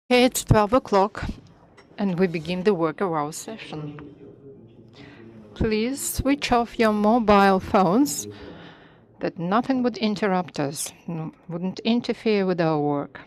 It's 12 o'clock and we begin the work of our session. Please switch off your mobile phones that nothing would interrupt us, wouldn't interfere with our work.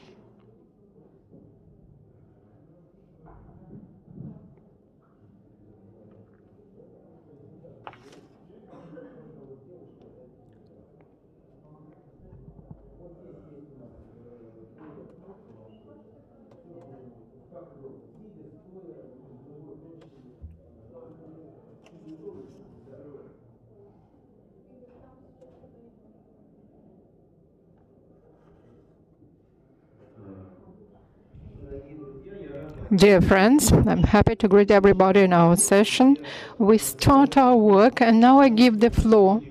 Dear friends, I'm happy to greet everybody in our session. We start our work and now I give the floor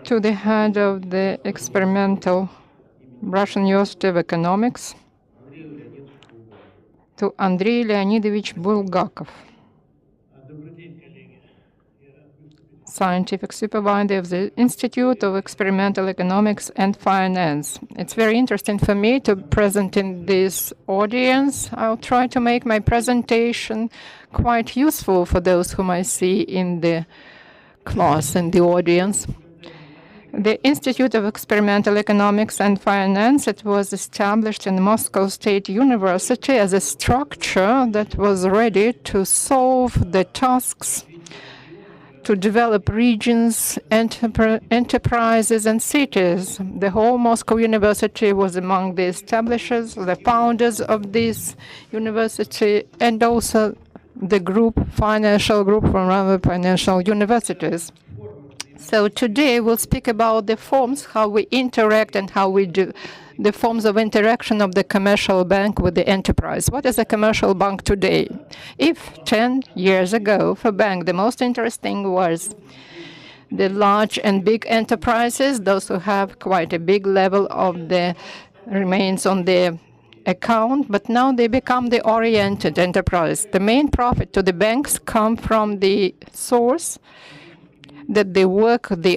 to the head of the experimental Russian University of Economics, to Andrei Leonidovich Bulgakov, scientific supervisor of the Institute of Experimental Economics and Finance. It's very interesting for me to present in this audience. I'll try to make my presentation quite useful for those whom I see in the class and the audience. The Institute of Experimental Economics and Finance, it was established in Moscow State University as a structure that was ready to solve the tasks to develop regions, enterprises, and cities. The whole Moscow University was among the establishers, the founders of this university, and also the financial group from other financial universities. So today we'll speak about the forms, how we interact and how we do the forms of interaction of the commercial bank with the enterprise. What is a commercial bank today? If 10 years ago for bank, the most interesting was the large and big enterprises, those who have quite a big level of the remains on their account, but now they become the oriented enterprise. The main profit to the banks come from the source that they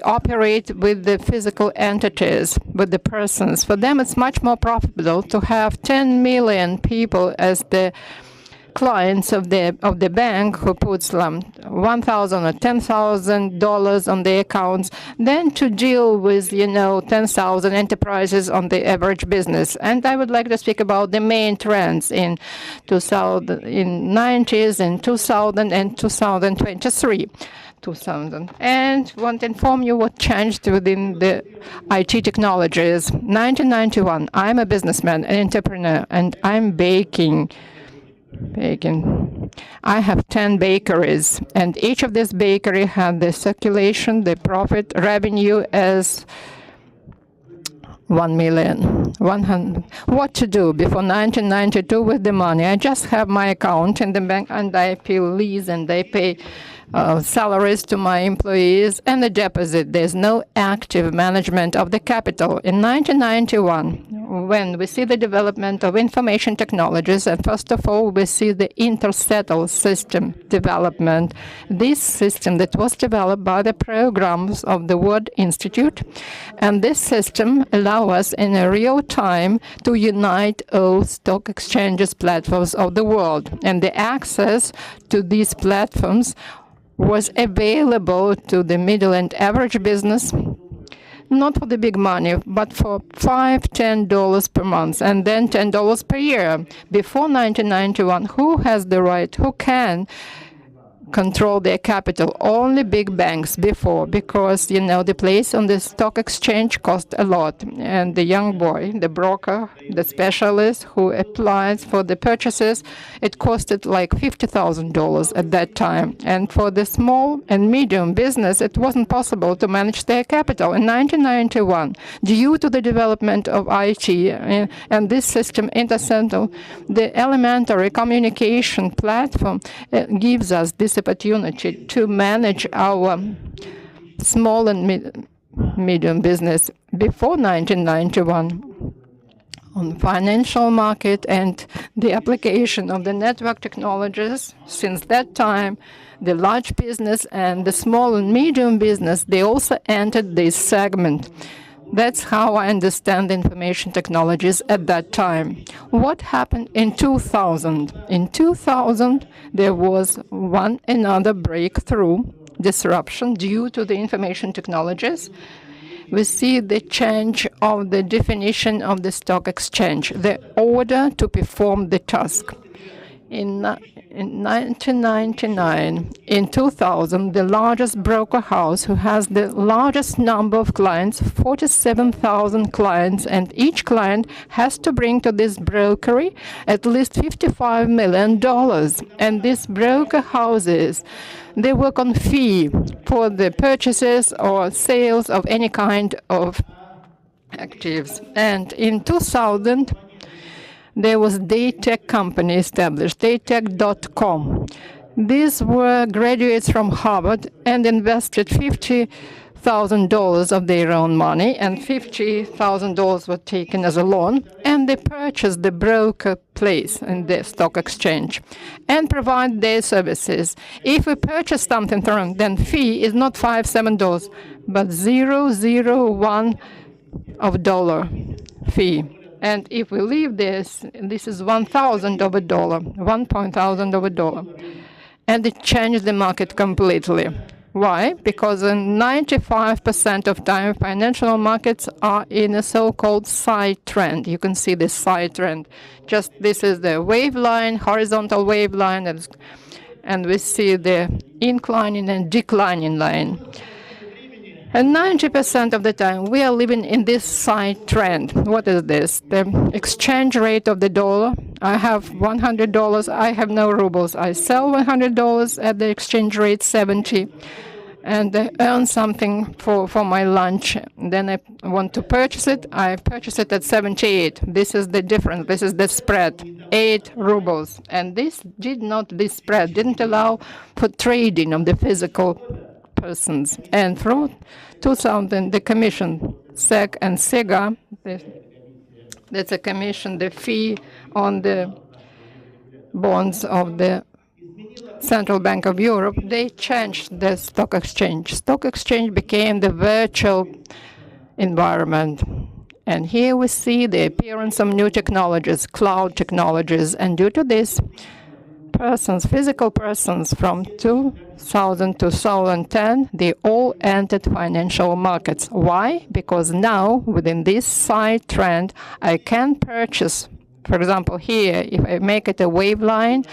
operate with the physical entities, with the persons. For them, it's much more profitable to have 10 million people as the clients of the bank who puts $1,000 or $10,000 on their accounts than to deal with 10,000 enterprises on the average business. And I would like to speak about the main trends in 90s, in 2000 and 2023. And want to inform you what changed within the IT technologies. 1991, I'm a businessman, an entrepreneur, and I'm baking. I have 10 bakeries, and each of these bakery had the circulation, the profit revenue as 1,100,000. What to do before 1992 with the money? I just have my account in the bank, and I pay lease, and I pay salaries to my employees and the deposit. There's no active management of the capital. In 1991, when we see the development of information technologies, and first of all, we see the intersettle system development. This system that was developed by the programs of the World Institute, and this system allows us in a real time to unite all stock exchanges platforms of the world. And the access to these platforms was available to the middle and average business, not for the big money, but for $5, $10 per month, and then $10 per year. Before 1991, who has the right, who can control their capital? Only big banks before, because the place on the stock exchange cost a lot, and the young boy, the broker, the specialist who applies for the purchases, it costed like $50,000 at that time. And for the small and medium business, it wasn't possible to manage their capital. In 1991, due to the development of IT and this system, Intersettle, the elementary communication platform gives us this opportunity to manage our small and medium business. Before 1991, on financial market and the application of the network technologies, since that time, the large business and the small and medium business, they also entered this segment. That's how I understand information technologies at that time. What happened in 2000? In 2000, there was another breakthrough disruption due to the information technologies. We see the change of the definition of the stock exchange, the order to perform the task. In 1999, in 2000, the largest broker house, who has the largest number of clients, 47,000 clients, and each client has to bring to this brokery at least $55 million. And these broker houses, they work on fee for the purchases or sales of any kind of actives. And in 2000, there was Daytech company established, Daytech.com. These were graduates from Harvard and invested $50,000 of their own money, and $50,000 were taken as a loan, and they purchased the broker place in the stock exchange and provide their services. If we purchase something from them, then fee is not $5-7, but $0.01 of dollar fee. And if we leave this is $1,000 of a dollar, $1,000 of a dollar. And it changed the market completely. Why? Because 95% of time, financial markets are in a so-called side trend. You can see this side trend. Just this is the wave line, horizontal wave line, and we see the inclining and declining line. And 90% of the time, we are living in this side trend. What is this? The exchange rate of the dollar. I have $100. I have no rubles. I sell $100 at the exchange rate 70, and I earn something for my lunch. Then I want to purchase it. I purchase it at 78. This is the difference. This is the spread, 8 rubles. And this spread didn't allow for trading of the physical persons. And through 2000, the commission, SEC and SIGA, that's a commission, the fee on the bonds of the Central Bank of Europe, they changed the stock exchange. Stock exchange became the virtual environment. And here we see the appearance of new technologies, cloud technologies. And due to this, physical persons from 2000 to 2010, they all entered financial markets. Why? Because now, within this side trend, I can purchase, for example, here, if I make it a wave line,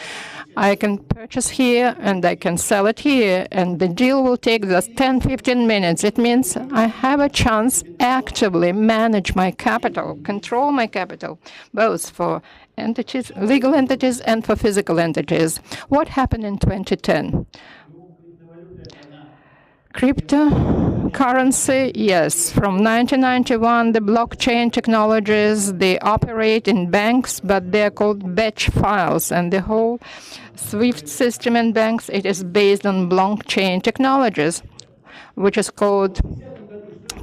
I can purchase here and I can sell it here, and the deal will take just 10-15 minutes. It means I have a chance actively manage my capital, control my capital, both for entities, legal entities, and for physical entities. What happened in 2010? Cryptocurrency, yes. From 1991, the blockchain technologies, they operate in banks, but they're called batch files. And the whole SWIFT system in banks, it is based on blockchain technologies, which is called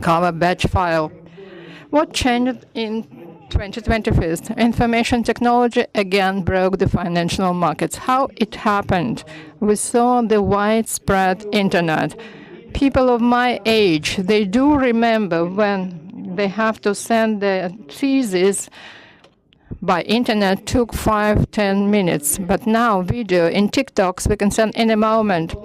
Kava batch file. What changed in 2021? Information technology again broke the financial markets. How it happened? We saw the widespread internet. People of my age, they do remember when they have to send their thesis by internet took 5-10 minutes. But now video in TikToks we can send any moment.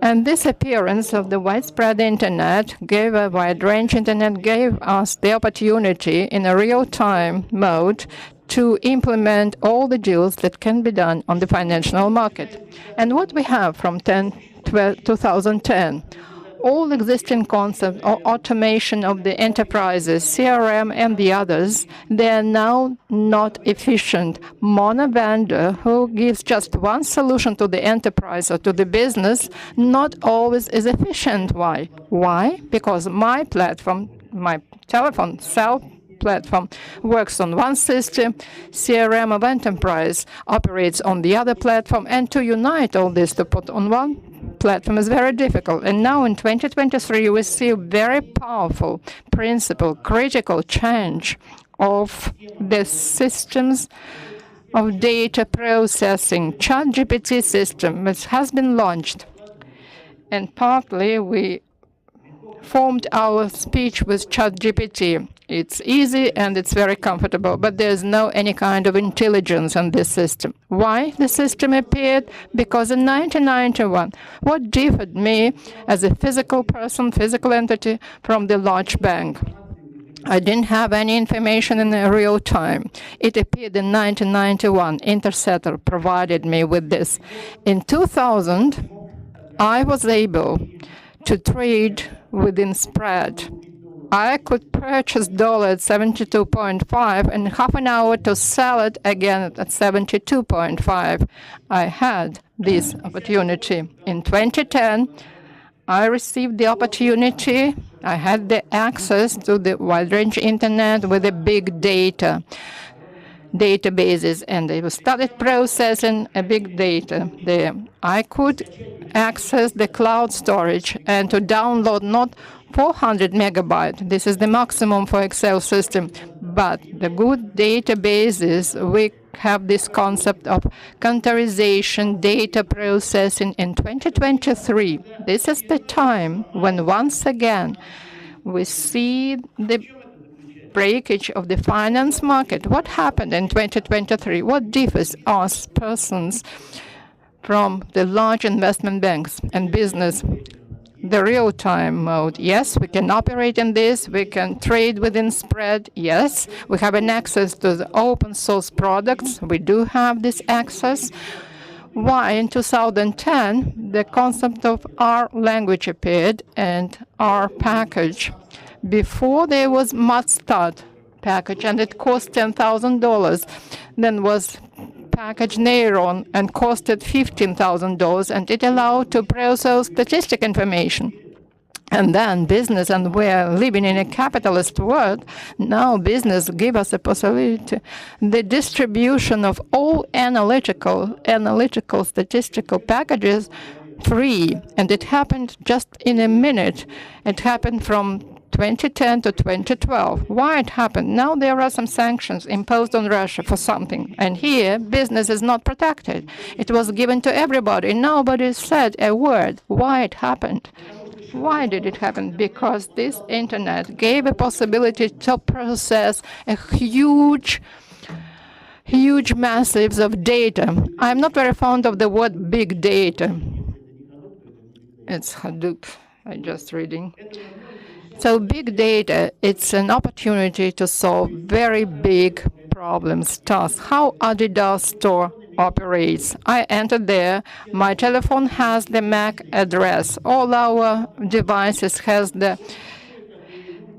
And this appearance of the widespread internet gave a wide range internet, gave us the opportunity in a real-time mode to implement all the deals that can be done on the financial market. And what we have from 2010, all existing concepts or automation of the enterprises, CRM and the others, they are now not efficient. Mono vendor who gives just one solution to the enterprise or to the business not always is efficient. Why? Why? Because my platform, my telephone cell platform works on one system, CRM of enterprise operates on the other platform, and to unite all this to put on one platform is very difficult. And now in 2023, we see a very powerful principle, critical change of the systems of data processing. ChatGPT system, which has been launched, and partly we formed our speech with ChatGPT. It's easy and it's very comfortable, but there's no any kind of intelligence in this system. Why the system appeared? Because in 1991, what differed me as a physical person, physical entity, from the large bank? I didn't have any information in real time. It appeared in 1991. Intercetor provided me with this. In 2000, I was able to trade within spread. I could purchase dollar at 72.5 and half an hour to sell it again at 72.5. I had this opportunity. In 2010, I received the opportunity. I had the access to the wide-range internet with the big data databases, and they started processing a big data there. I could access the cloud storage and to download not 400 megabytes. This is the maximum for Excel system. But the good databases, we have this concept of containerization, data processing in 2023. This is the time when once again we see the breakage of the finance market. What happened in 2023? What differs us persons from the large investment banks and business? The real-time mode. Yes, we can operate in this. We can trade within spread. Yes, we have an access to the open source products. We do have this access. Why in 2010 the concept of R language appeared and R package. Before there was Mudstart package and it cost $10,000. Then was package Neyron and costed $15,000, and it allowed to process statistic information. And then business, and we're living in a capitalist world, now business give us a possibility. The distribution of all analytical statistical packages free, and it happened just in a minute. It happened from 2010 to 2012. Why it happened? Now there are some sanctions imposed on Russia for something, and here business is not protected. It was given to everybody. Nobody said a word. Why it happened? Why did it happen? Because this internet gave a possibility to process a huge massives of data. I'm not very fond of the word big data. It's Hadoop. I'm just reading. So big data, it's an opportunity to solve very big problems, tasks. How Adidas store operates. I entered there. My telephone has the MAC address. All our devices has the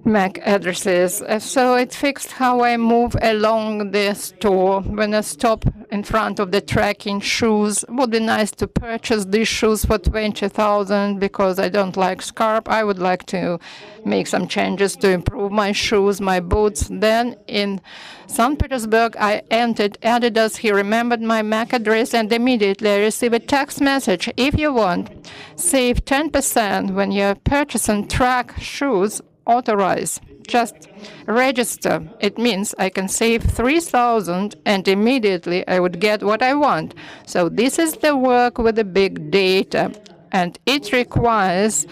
MAC addresses. So it fixed how I move along the store. When I stop in front of the tracking shoes, it would be nice to purchase these shoes for $20,000 because I don't like scarf. I would like to make some changes to improve my shoes, my boots. Then in St. Petersburg, I entered Adidas. He remembered my MAC address, and immediately I received a text message. If you want, save 10% when you purchase and track shoes. Authorize, just register. It means I can save $3,000 and immediately I would get what I want. So this is the work with the big data, and it requires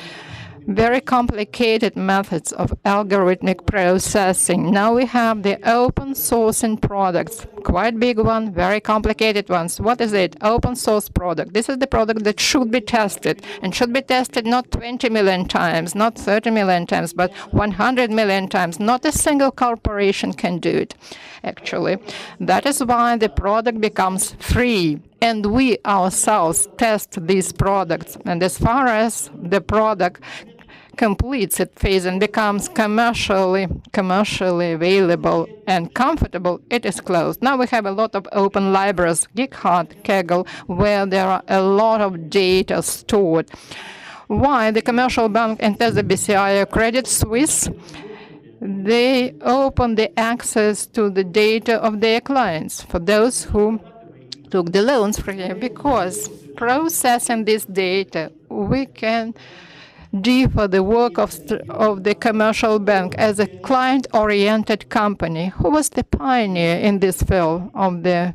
very complicated methods of algorithmic processing. Now we have the open sourcing products, quite big one, very complicated ones. What is it? Open source product. This is the product that should be tested, and should be tested not 20 million times, not 30 million times, but 100 million times. Not a single corporation can do it, actually. That is why the product becomes free. And we ourselves test these products. And as far as the product completes its phase and becomes commercially available and comfortable, it is closed. Now we have a lot of open libraries, GitHub, Kaggle, where there are a lot of data stored. Why? The commercial bank and the BCI or Credit Suisse, they open the access to the data of their clients for those who took the loans from here, because processing this data, we can differ the work of the commercial bank as a client-oriented company. Who was the pioneer in this field of the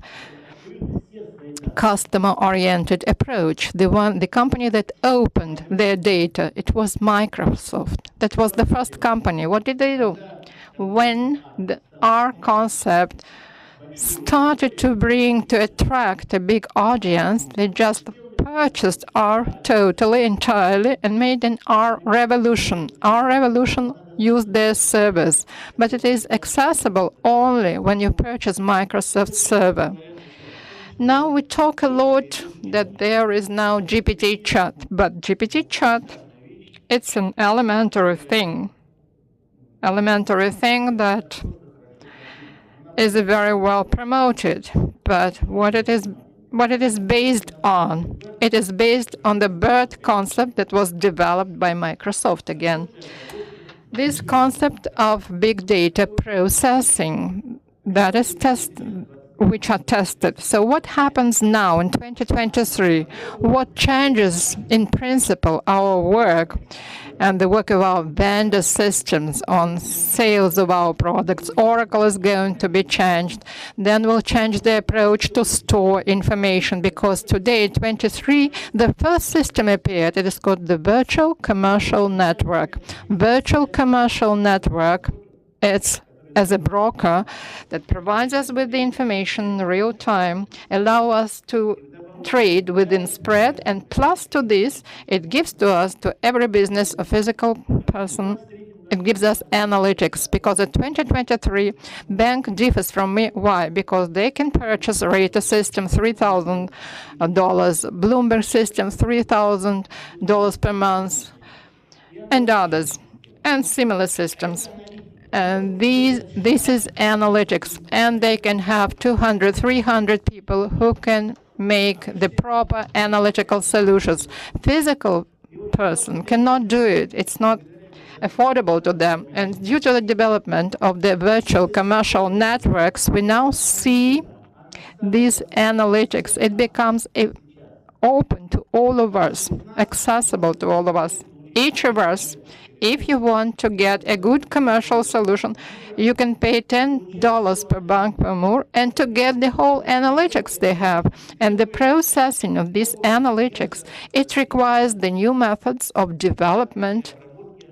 customer-oriented approach. The company that opened their data, it was Microsoft. That was the first company. What did they do? When our concept started to attract a big audience, they just purchased R totally, entirely, and made an R Revolution. R Revolution used their servers, but it is accessible only when you purchase Microsoft server. Now we talk a lot that there is now GPT chat, but GPT chat, it's an elementary thing that is very well promoted. But what it is based on? It is based on the BERT concept that was developed by Microsoft again. This concept of big data processing that is which are tested. So what happens now in 2023? What changes in principle our work and the work of our vendor systems on sales of our products? Oracle is going to be changed. Then we'll change the approach to store information, because today, 23, the first system appeared. It is called the Virtual Commercial Network. Virtual Commercial Network, it's as a broker that provides us with the information in real time, allow us to trade within spread, and plus to this, it gives to us, to every business, a physical person, it gives us analytics, because in 2023, bank differs from me. Why? Because they can purchase Rata system $3,000, Bloomberg system $3,000 per month, and others, and similar systems. And this is analytics, and they can have 200, 300 people who can make the proper analytical solutions. Physical person cannot do it. It's not affordable to them. And due to the development of the virtual commercial networks, we now see these analytics. It becomes open to all of us, accessible to all of us. Each of us, if you want to get a good commercial solution, you can pay $10 per bank per more, and to get the whole analytics they have. And the processing of these analytics, it requires the new methods of development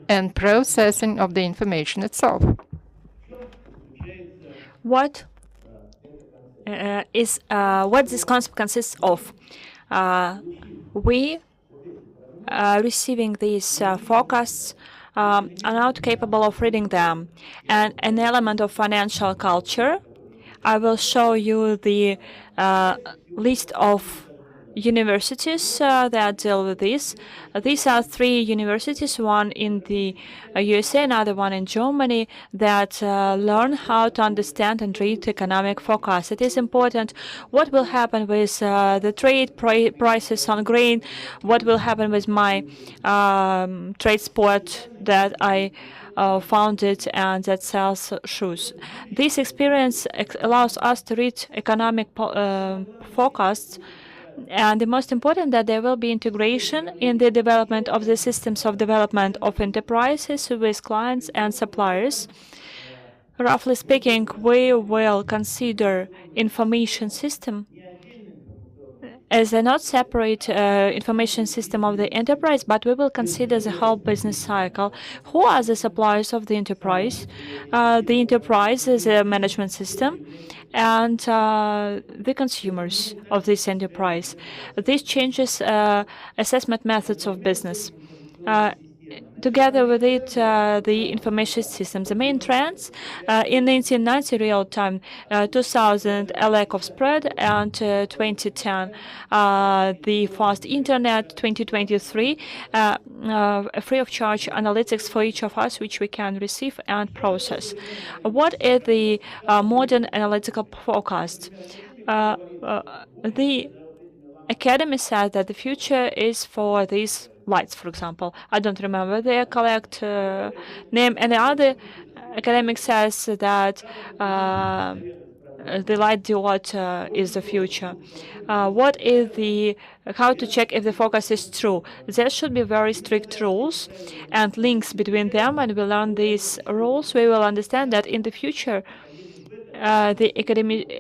and processing of the information itself. What this concept consists of? We receiving these forecasts are not capable of reading them, and an element of financial culture. I will show you the list of universities that deal with this. These are 3 universities, one in the USA, another one in Germany, that learn how to understand and read economic forecasts. It is important what will happen with the trade prices on grain, what will happen with my trade sport that I founded and that sells shoes. This experience allows us to read economic forecasts. And the most important, that there will be integration in the development of the systems of development of enterprises with clients and suppliers. Roughly speaking, we will consider information system as a not separate information system of the enterprise, but we will consider the whole business cycle. Who are the suppliers of the enterprise? The enterprise is a management system, and the consumers of this enterprise. This changes assessment methods of business. Together with it, the information systems. The main trends in 1990 real time, 2000 a lack of spread, and 2010 the fast internet, 2023 free of charge analytics for each of us, which we can receive and process. What is the modern analytical forecast? The Academy said that the future is for these lights, for example. I don't remember their correct name. And the other academic says that the light diode is the future. What is how to check if the forecast is true? There should be very strict rules and links between them, and we learn these rules. We will understand that in the future the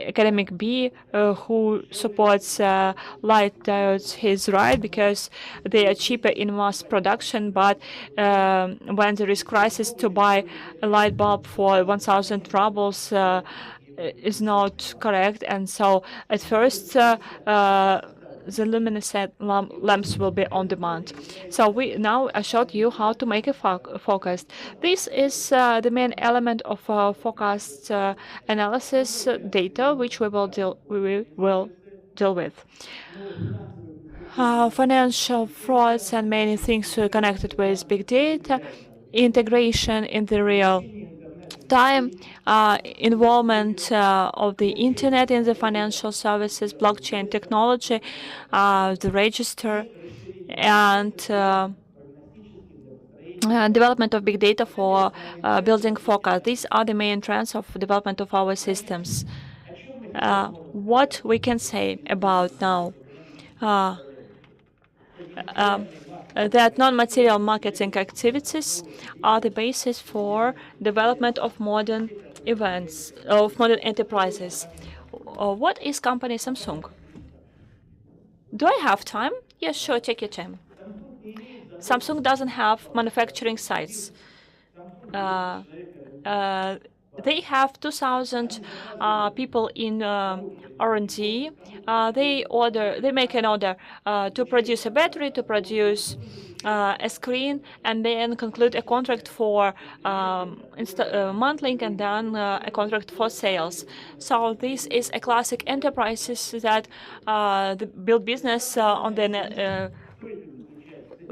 academic B who supports light diodes, he's right because they are cheaper in mass production, but when there is crisis to buy a light bulb for 1,000 rubles is not correct. And so at first the luminescent lamps will be on demand. So I showed you how to make a forecast. This is the main element of forecast analysis data, which we will deal with. Financial frauds and many things connected with big data, integration in the real time, involvement of the internet in the financial services, blockchain technology, the register, and development of big data for building forecast. These are the main trends of development of our systems. What we can say about now that non-material marketing activities are the basis for development of modern events, of modern enterprises. What is company Samsung? Do I have time? Yes, sure, take your time. Samsung doesn't have manufacturing sites. They have 2,000 people in R&D. They make an order to produce a battery, to produce a screen, and then conclude a contract for monthly, and then a contract for sales. So this is a classic enterprises that build business on the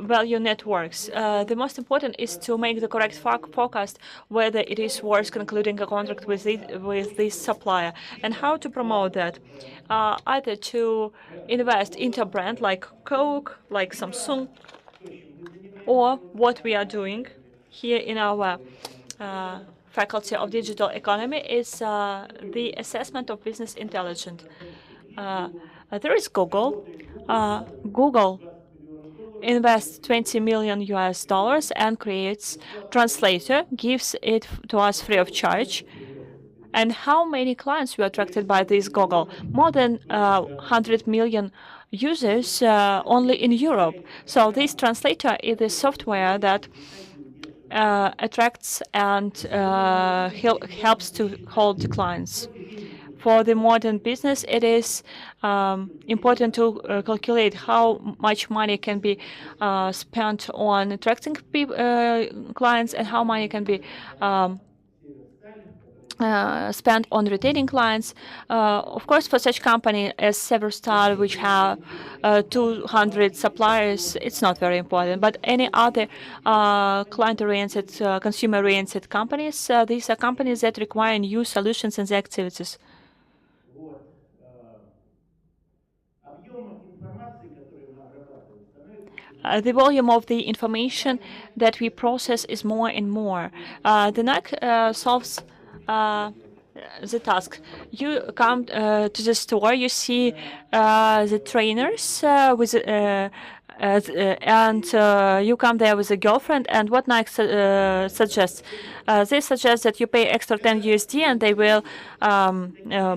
value networks. The most important is to make the correct forecast whether it is worth concluding a contract with this supplier, and how to promote that. Either to invest into a brand like Coke, like Samsung, or what we are doing here in our Faculty of Digital Economy is the assessment of business intelligence. There is Google. Google invests $20 million and creates translator, gives it to us free of charge. And how many clients were attracted by this Google? More than 100 million users only in Europe. So this translator is a software that attracts and helps to hold the clients. For the modern business, it is important to calculate how much money can be spent on attracting clients and how money can be spent on retaining clients. Of course, for such company as Severstal, which have 200 suppliers, it's not very important. But any other client-oriented, consumer-oriented companies, these are companies that require new solutions and activities. The volume of the information that we process is more and more. The NAC solves the task. You come to the store, you see the trainers with and you come there with a girlfriend, and what Nike suggests? They suggest that you pay extra 10 USD and they will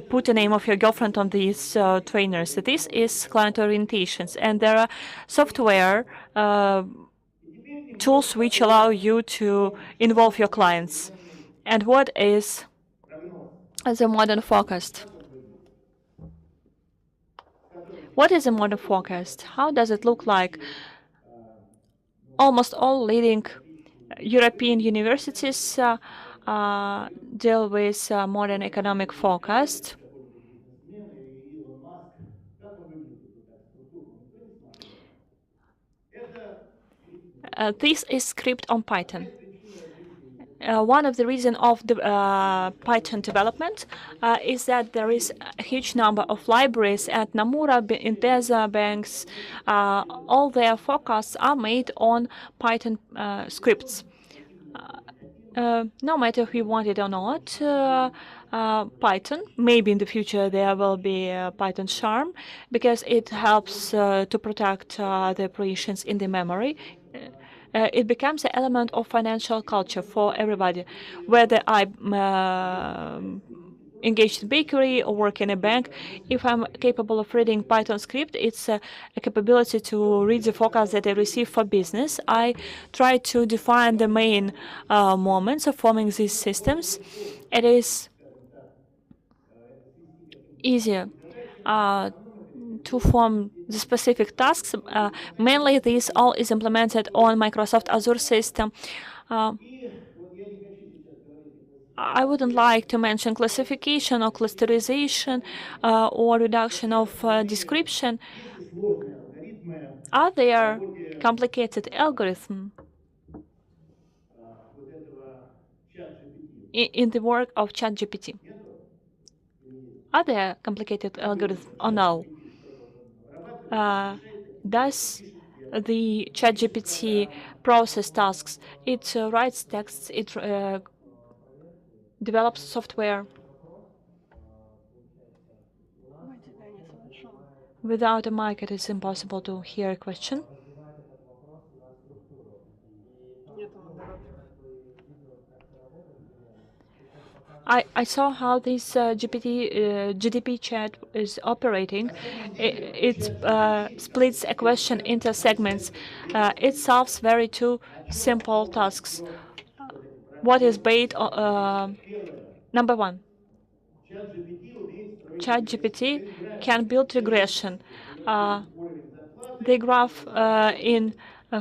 put the name of your girlfriend on these trainers. So this is client orientations, and there are software tools which allow you to involve your clients. And what is the modern forecast? What is a modern forecast? How does it look like? Almost all leading European universities deal with modern economic forecast. This is script on Python. One of the reasons of the Python development is that there is a huge number of libraries at Nomura, Intesa, banks. All their forecasts are made on Python scripts. No matter if we want it or not, Python, maybe in the future there will be Python Charm, because it helps to protect the operations in the memory. It becomes an element of financial culture for everybody. Whether I engaged in bakery or work in a bank. If I'm capable of reading Python script, it's a capability to read the forecast that I receive for business. I try to define the main moments of forming these systems. It is easier to form the specific tasks. Mainly, this all is implemented on Microsoft Azure system. I wouldn't like to mention classification or clusterization or reduction of description. Are there complicated algorithms in the work of ChatGPT? Are there complicated algorithms or no? Does the ChatGPT process tasks? It writes texts, it develops software. Without a mic, it is impossible to hear a question. I saw how this GDP chat is operating. It splits a question into segments. It solves very two simple tasks. What is based on number one? ChatGPT can build regression. The graph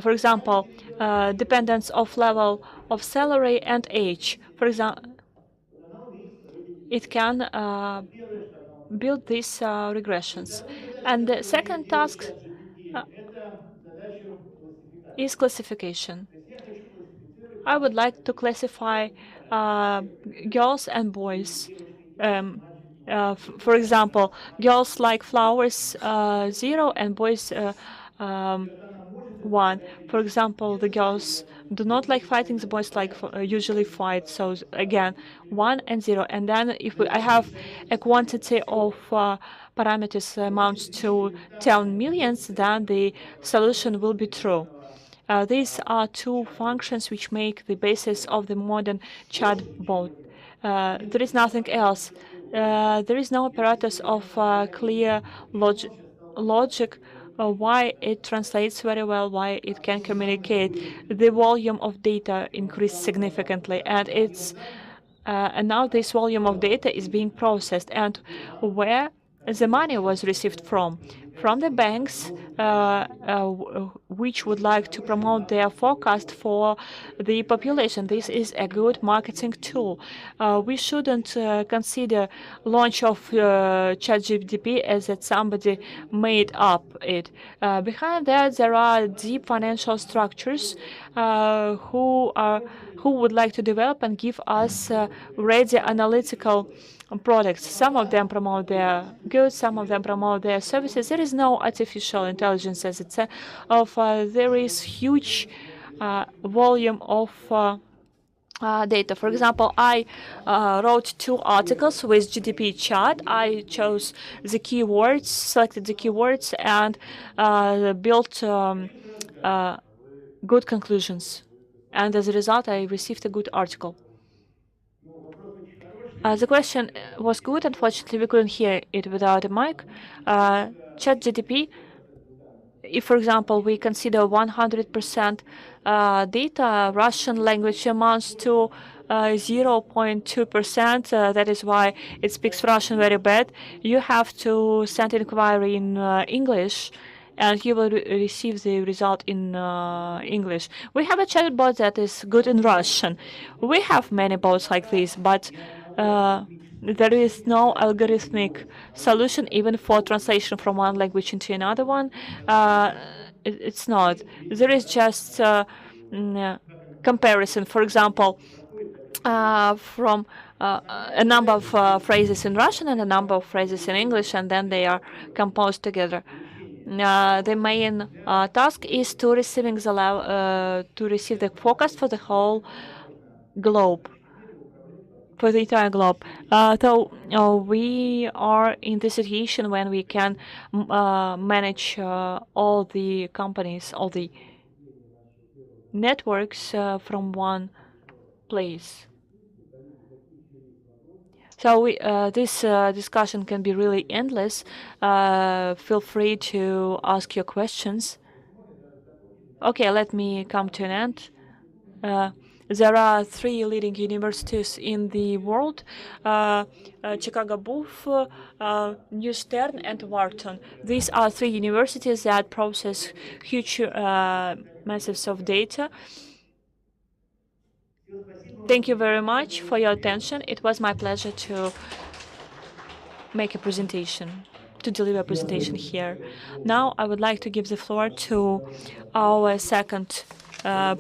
for example, dependence of level of salary and age. For example, it can build these regressions. And the second task is classification. I would like to classify girls and boys. For example, girls like flowers 0 and boys 1. For example, the girls do not like fighting, the boys like usually fight. So again, 1 and 0. And then if I have a quantity of parameters amounts to 10 millions, then the solution will be true. These are two functions which make the basis of the modern chatbot. There is nothing else. There is no apparatus of clear logic why it translates very well, why it can communicate. The volume of data increased significantly, and now this volume of data is being processed. And where the money was received from the banks, which would like to promote their forecast for the population. This is a good marketing tool. We shouldn't consider launch of ChatGPT as that somebody made up it. Behind that, there are deep financial structures who would like to develop and give us ready analytical products. Some of them promote their goods, some of them promote their services. There is no artificial intelligence as itself. There is huge volume of data. For example, I wrote 2 articles with GDP chat. I chose the keywords, selected the keywords, and built good conclusions. And as a result, I received a good article. The question was good. Unfortunately, we couldn't hear it without a mic. ChatGPT, if, for example, we consider 100% data, Russian language amounts to 0.2%. That is why it speaks Russian very bad. You have to send inquiry in English, and you will receive the result in English. We have a chatbot that is good in Russian. We have many bots like this, but there is no algorithmic solution even for translation from one language into another one. It's not. There is just comparison. For example, from a number of phrases in Russian and a number of phrases in English, and then they are composed together. The main task is to receive the forecast for the whole globe, for the entire globe. So we are in the situation when we can manage all the companies, all the networks from one place. So this discussion can be really endless. Feel free to ask your questions. Okay, let me come to an end. There are three leading universities in the world: Chicago Booth, New Stern, and Wharton. These are three universities that process huge masses of data. Thank you very much for your attention. It was my pleasure to make a presentation, to deliver a presentation here. Now I would like to give the floor to our second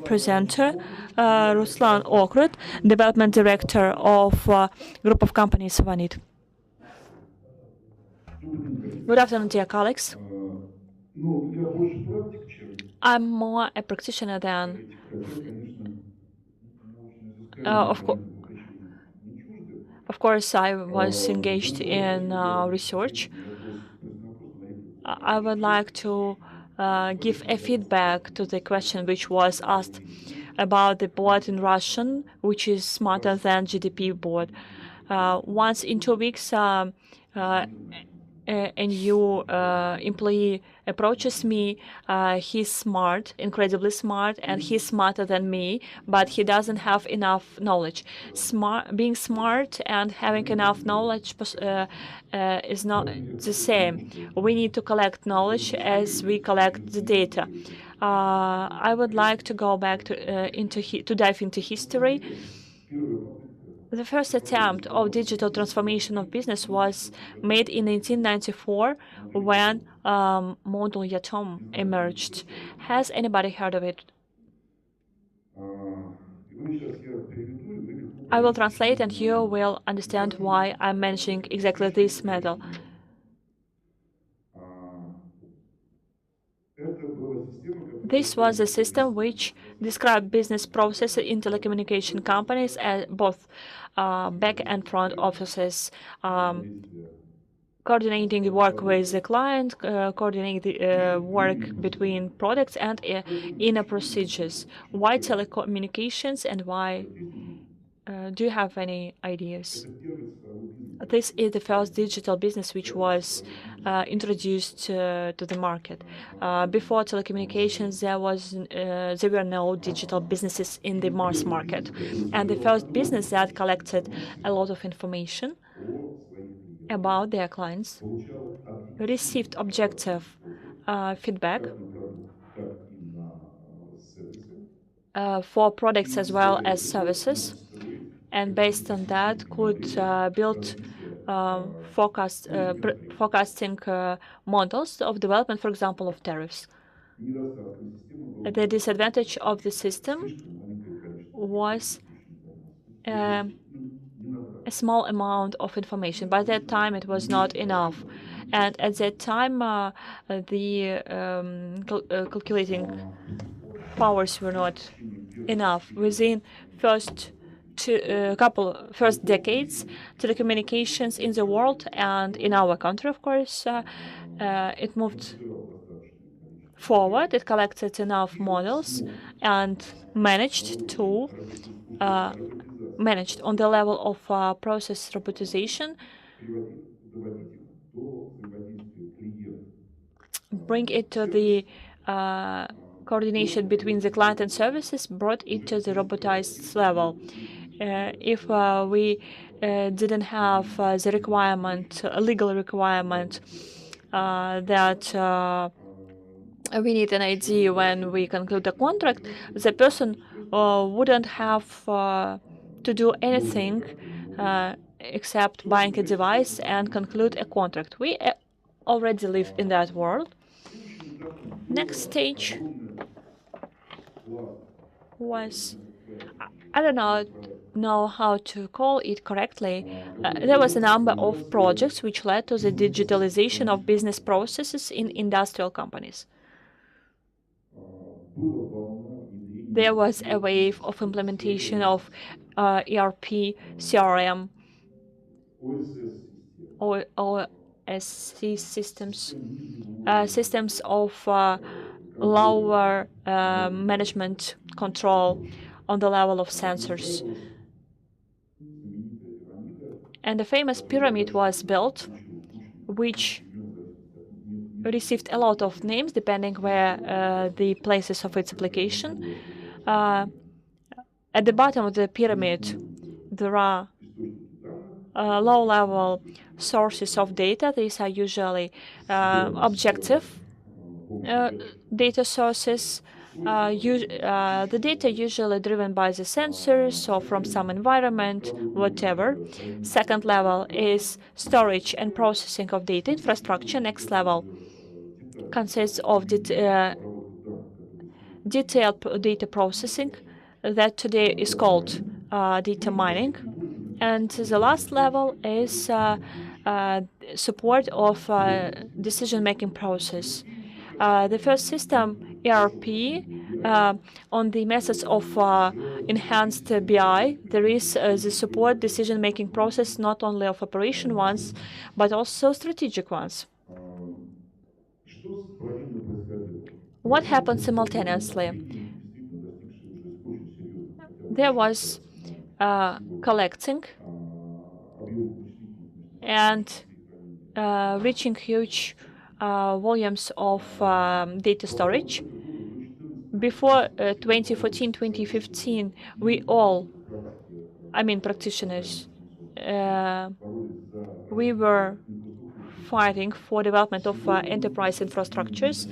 presenter, Ruslan Okrut, Development Director of Group of Companies Vanit. Good afternoon, dear colleagues. I'm more a practitioner than, of course, I was engaged in research. I would like to give a feedback to the question which was asked about the bot in Russian, which is smarter than GDP bot. Once in 2 weeks, a new employee approaches me. He's smart, incredibly smart, and he's smarter than me, but he doesn't have enough knowledge. Being smart and having enough knowledge is not the same. We need to collect knowledge as we collect the data. I would like to go back to dive into history. The first attempt of digital transformation of business was made in 1994 when model Yatom emerged. Has anybody heard of it? I will translate and you will understand why I'm mentioning exactly this model. This was a system which described business processes in telecommunication companies as both back and front offices, coordinating the work with the client, coordinating the work between products and inner procedures. Why telecommunications and why? Do you have any ideas? This is the first digital business which was introduced to the market. Before telecommunications, there were no digital businesses in the mass market, and the first business that collected a lot of information about their clients received objective feedback for products as well as services, and based on that could build forecasting models of development, for example, of tariffs. The disadvantage of the system was a small amount of information. By that time, it was not enough. And at that time, the calculating powers were not enough. Within first decades, telecommunications in the world and in our country, of course, it moved forward. It collected enough models and managed on the level of process robotization, bring it to the coordination between the client and services, brought it to the robotized level. If we didn't have the requirement, a legal requirement that we need an ID when we conclude a contract, the person wouldn't have to do anything except buying a device and conclude a contract. We already live in that world. Next stage was, I don't know how to call it correctly. There was a number of projects which led to the digitalization of business processes in industrial companies. There was a wave of implementation of ERP, CRM, OSC systems, systems of lower management control on the level of sensors. And a famous pyramid was built, which received a lot of names depending where the places of its application. At the bottom of the pyramid, there are low-level sources of data. These are usually objective data sources. The data usually driven by the sensors or from some environment, whatever. Second level is storage and processing of data infrastructure. Next level consists of detailed data processing that today is called data mining. And the last level is support of decision-making process. The first system, ERP, on the methods of enhanced BI, there is the support decision-making process, not only of operation ones, but also strategic ones. What happened simultaneously? There was collecting and reaching huge volumes of data storage. Before 2014, 2015, we all, I mean practitioners, we were fighting for development of enterprise infrastructures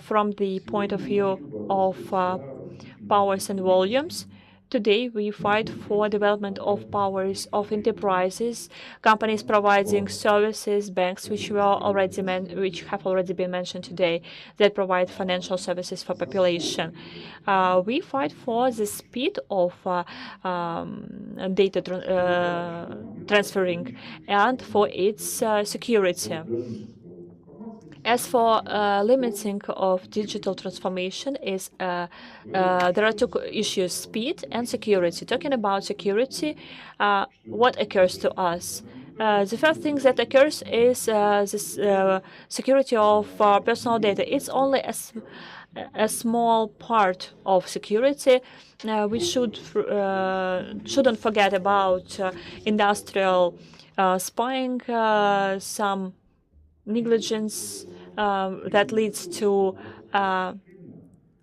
from the point of view of powers and volumes. Today, we fight for development of powers of enterprises, companies providing services, banks, which have already been mentioned today, that provide financial services for population. We fight for the speed of data transferring and for its security. As for limiting of digital transformation, there are two issues: speed and security. Talking about security, what occurs to us? The first thing that occurs is this security of personal data. It's only a small part of security. We shouldn't forget about industrial spying, some negligence that leads to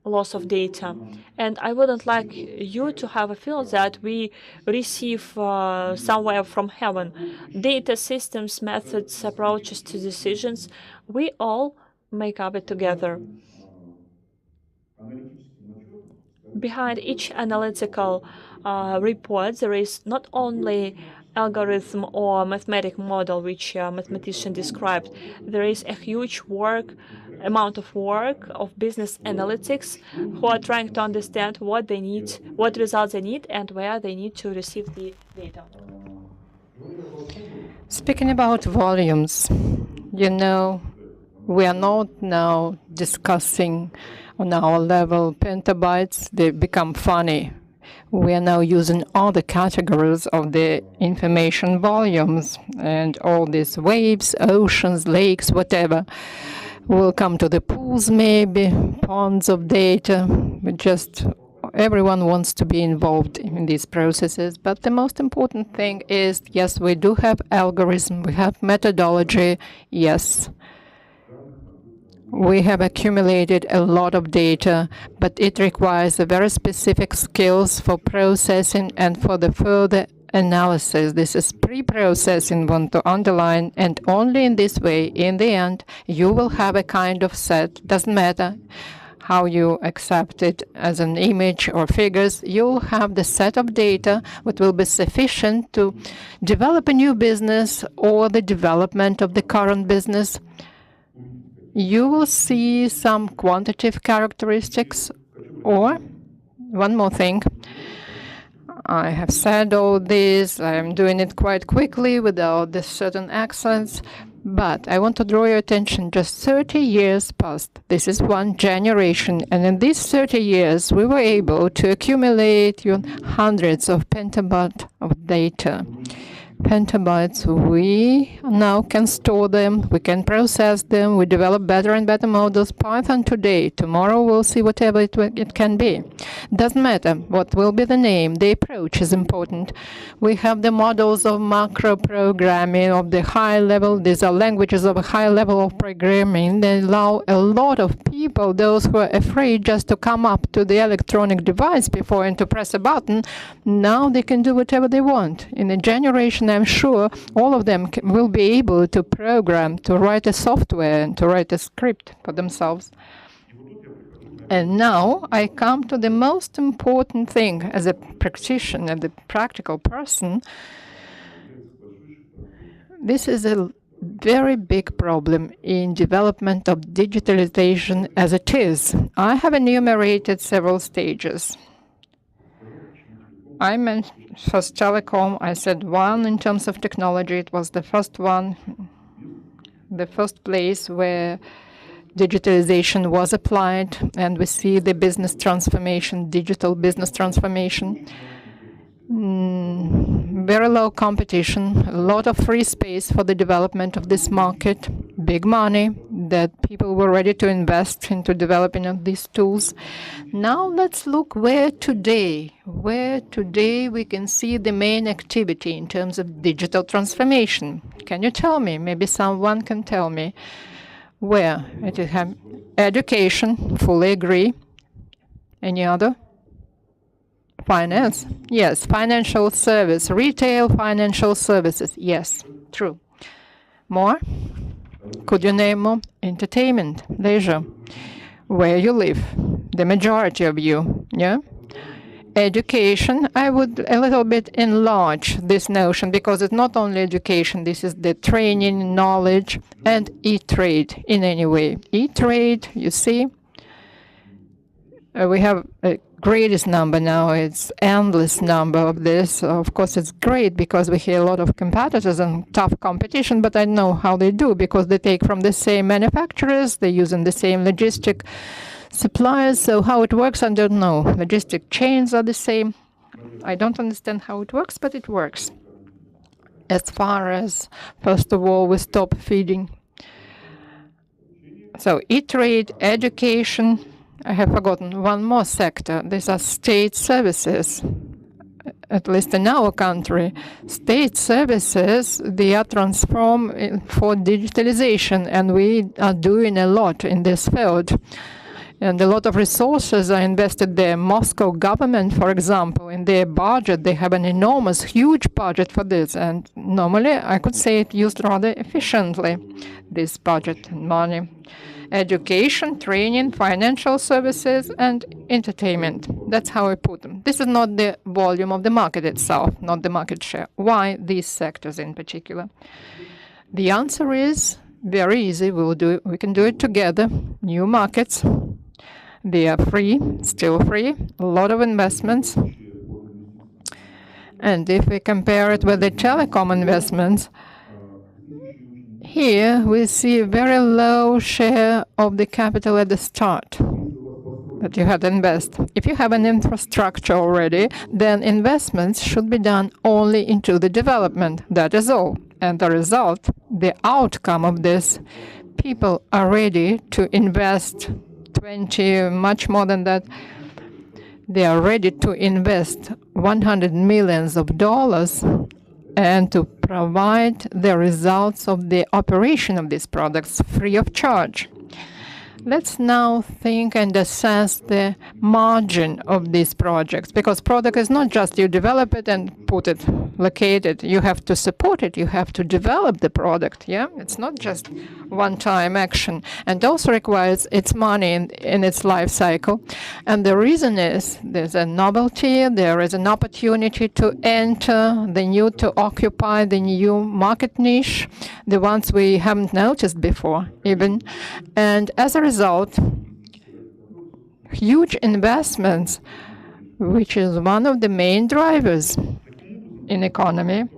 loss of data. And I wouldn't like you to have a feel that we receive somewhere from heaven. Data systems, methods, approaches to decisions, we all make up it together. Behind each analytical report, there is not only algorithm or mathematic model which a mathematician described. There is a huge amount of work of business analytics who are trying to understand what they need, what results they need, and where they need to receive the data. Speaking about volumes, we are not now discussing on our level petabytes. They become funny. We are now using all the categories of the information volumes, and all these waves, oceans, lakes, whatever. We'll come to the pools, maybe, ponds of data. Everyone wants to be involved in these processes. But the most important thing is, yes, we do have algorithm, we have methodology, yes. We have accumulated a lot of data, but it requires a very specific skills for processing and for the further analysis. This is pre-processing, want to underline, and only in this way, in the end, you will have a kind of set. Doesn't matter how you accept it as an image or figures, you'll have the set of data which will be sufficient to develop a new business or the development of the current business. You will see some quantitative characteristics, or one more thing. I have said all this, I am doing it quite quickly without the certain accents, but I want to draw your attention. Just 30 years passed. This is one generation, and in these 30 years we were able to accumulate hundreds of petabytes of data. petabytes. We now can store them, we can process them, we develop better and better models. Python today, tomorrow we'll see whatever it can be. Doesn't matter what will be the name, the approach is important. We have the models of macro programming of the high level. These are languages of a high level of programming. They allow a lot of people, those who are afraid just to come up to the electronic device before and to press a button, now they can do whatever they want. In a generation, I'm sure all of them will be able to program, to write a software and to write a script for themselves. And now I come to the most important thing as a practitioner, the practical person. This is a very big problem in development of digitalization as it is. I have enumerated several stages. I mentioned first telecom. I said one in terms of technology. It was the first one, the first place where digitalization was applied, and we see the business transformation, digital business transformation. Very low competition, a lot of free space for the development of this market, big money that people were ready to invest into developing of these tools. Now let's look where today we can see the main activity in terms of digital transformation. Can you tell me? Maybe someone can tell me where it is. Education, fully agree. Any other? Finance, yes. Financial service, retail financial services, yes, true. More? Could you name more? Entertainment, leisure, where you live, the majority of you, yeah? Education, I would a little bit enlarge this notion, because it's not only education, this is the training, knowledge, and e-trade in any way. E-trade, you see, we have a greatest number now. It's endless number of this. Of course, it's great because we hear a lot of competitors and tough competition, but I know how they do, because they take from the same manufacturers, they're using the same logistic suppliers. So how it works, I don't know. Logistic chains are the same. I don't understand how it works, but it works. As far as, first of all, we stop feeding. So e-trade, education. I have forgotten one more sector. These are state services. At least in our country, state services, they are transformed for digitalization, and we are doing a lot in this field. And a lot of resources are invested there. Moscow government, for example, in their budget, they have an enormous, huge budget for this. And normally, I could say it used rather efficiently, this budget and money. Education, training, financial services, and entertainment. That's how I put them. This is not the volume of the market itself, not the market share. Why these sectors in particular? The answer is very easy. We can do it together. New markets. They are free, still free, a lot of investments. And if we compare it with the telecom investments, here we see a very low share of the capital at the start that you had to invest. If you have an infrastructure already, then investments should be done only into the development. That is all. And the result, the outcome of this, people are ready to invest 20, much more than that. They are ready to invest $100 million and to provide the results of the operation of these products free of charge. Let's now think and assess the margin of these projects, because product is not just you develop it and put it, locate it. You have to support it. You have to develop the product. Yeah, it's not just one-time action, and also requires its money in its life cycle. And the reason is there's a novelty. There is an opportunity to enter the new, to occupy the new market niche, the ones we haven't noticed before even. And as a result, huge investments, which is one of the main drivers in economy.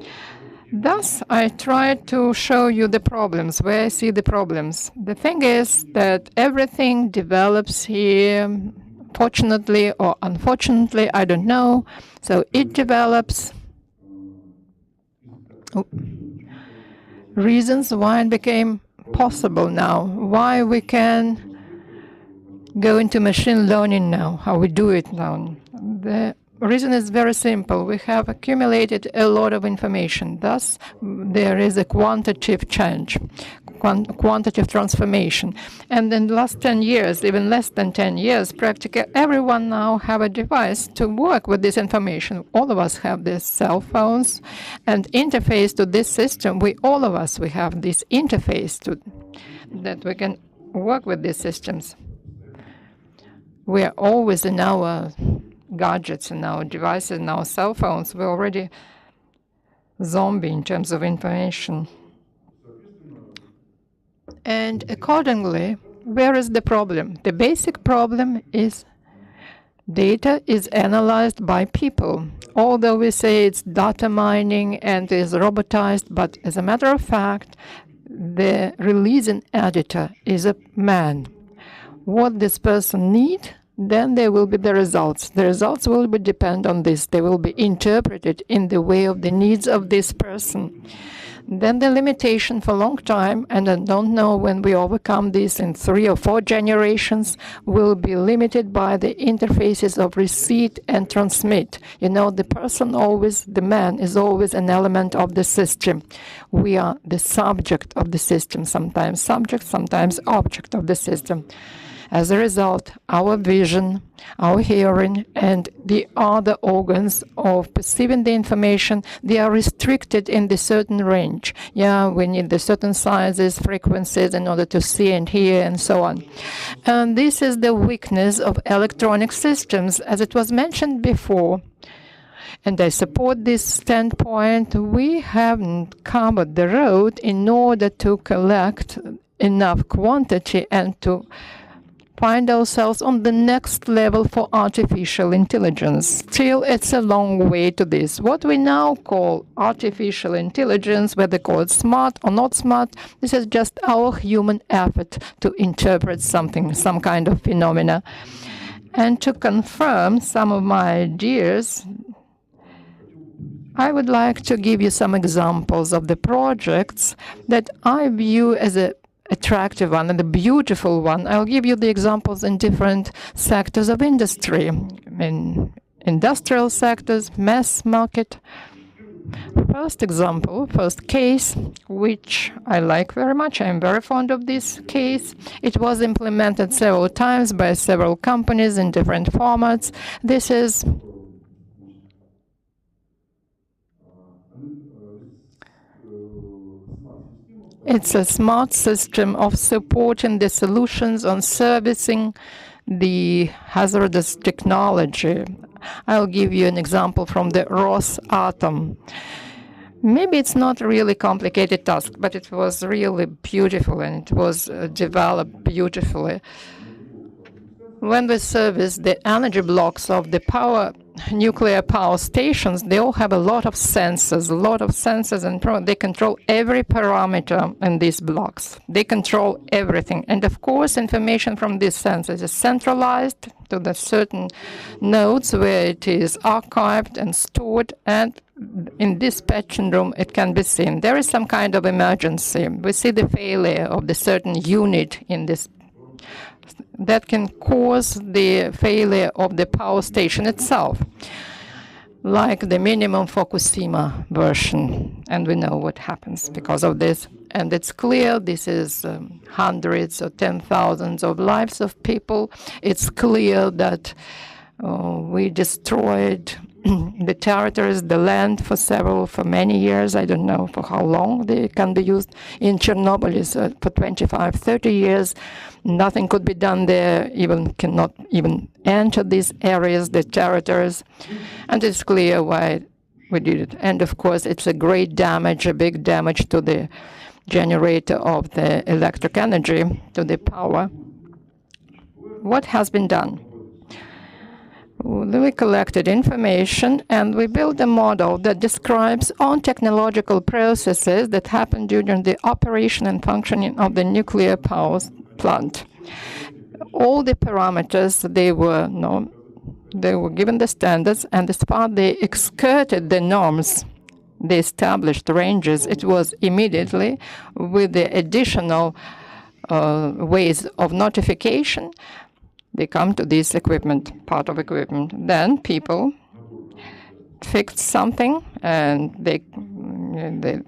Thus, I try to show you the problems, where I see the problems. The thing is that everything develops here, fortunately or unfortunately, I don't know. So it develops reasons why it became possible now, why we can go into machine learning now, how we do it now. The reason is very simple. We have accumulated a lot of information. Thus, there is a quantitative change, quantitative transformation. And in the last 10 years, even less than 10 years, practically everyone now have a device to work with this information. All of us have these cell phones and interface to this system. We have this interface that we can work with these systems. We are always in our gadgets, in our devices, in our cell phones. We're already zombie in terms of information. And accordingly, where is the problem? The basic problem is data is analyzed by people. Although we say it's data mining and is robotized, but as a matter of fact, the releasing editor is a man. What this person needs, then there will be the results. The results will depend on this. They will be interpreted in the way of the needs of this person. Then the limitation for a long time, and I don't know when we overcome this in 3 or 4 generations, will be limited by the interfaces of receive and transmit. You know, the man is always an element of the system. We are the subject of the system, sometimes subject, sometimes object of the system. As a result, our vision, our hearing, and the other organs of perceiving the information, they are restricted in the certain range. Yeah, we need the certain sizes, frequencies in order to see and hear and so on. And this is the weakness of electronic systems, as it was mentioned before. And I support this standpoint. We haven't covered the road in order to collect enough quantity and to find ourselves on the next level for artificial intelligence. Still, it's a long way to this. What we now call artificial intelligence, whether called smart or not smart, this is just our human effort to interpret something, some kind of phenomena. And to confirm some of my ideas, I would like to give you some examples of the projects that I view as a attractive one and a beautiful one. I'll give you the examples in different sectors of industry, in industrial sectors, mass market. First example, first case, which I like very much. I'm very fond of this case. It was implemented several times by several companies in different formats. This is It's a smart system of supporting the solutions on servicing the hazardous technology. I'll give you an example from the Rosatom. Maybe it's not a really complicated task, but it was really beautiful and it was developed beautifully. When we service the energy blocks of the nuclear power stations, they all have a lot of sensors, and they control every parameter in these blocks. They control everything. And of course, information from these sensors is centralized to the certain nodes where it is archived and stored, and in dispatching room it can be seen. There is some kind of emergency. We see the failure of the certain unit in this that can cause the failure of the power station itself, like the minimum Fukushima version. And we know what happens because of this. And it's clear this is hundreds or 10,000s of lives of people. It's clear that we destroyed the territories, the land for many years. I don't know for how long they can be used. In Chernobyl is for 25, 30 years. Nothing could be done there, cannot even enter these areas, the territories. And it's clear why we did it. And of course, it's a great damage, a big damage to the generator of the electric energy, to the power. What has been done? We collected information and we built a model that describes all technological processes that happen during the operation and functioning of the nuclear power plant. All the parameters, they were given the standards, and as far they skirted the norms the established ranges, it was immediately with the additional ways of notification, they come to this equipment, part of equipment. Then people fixed something and they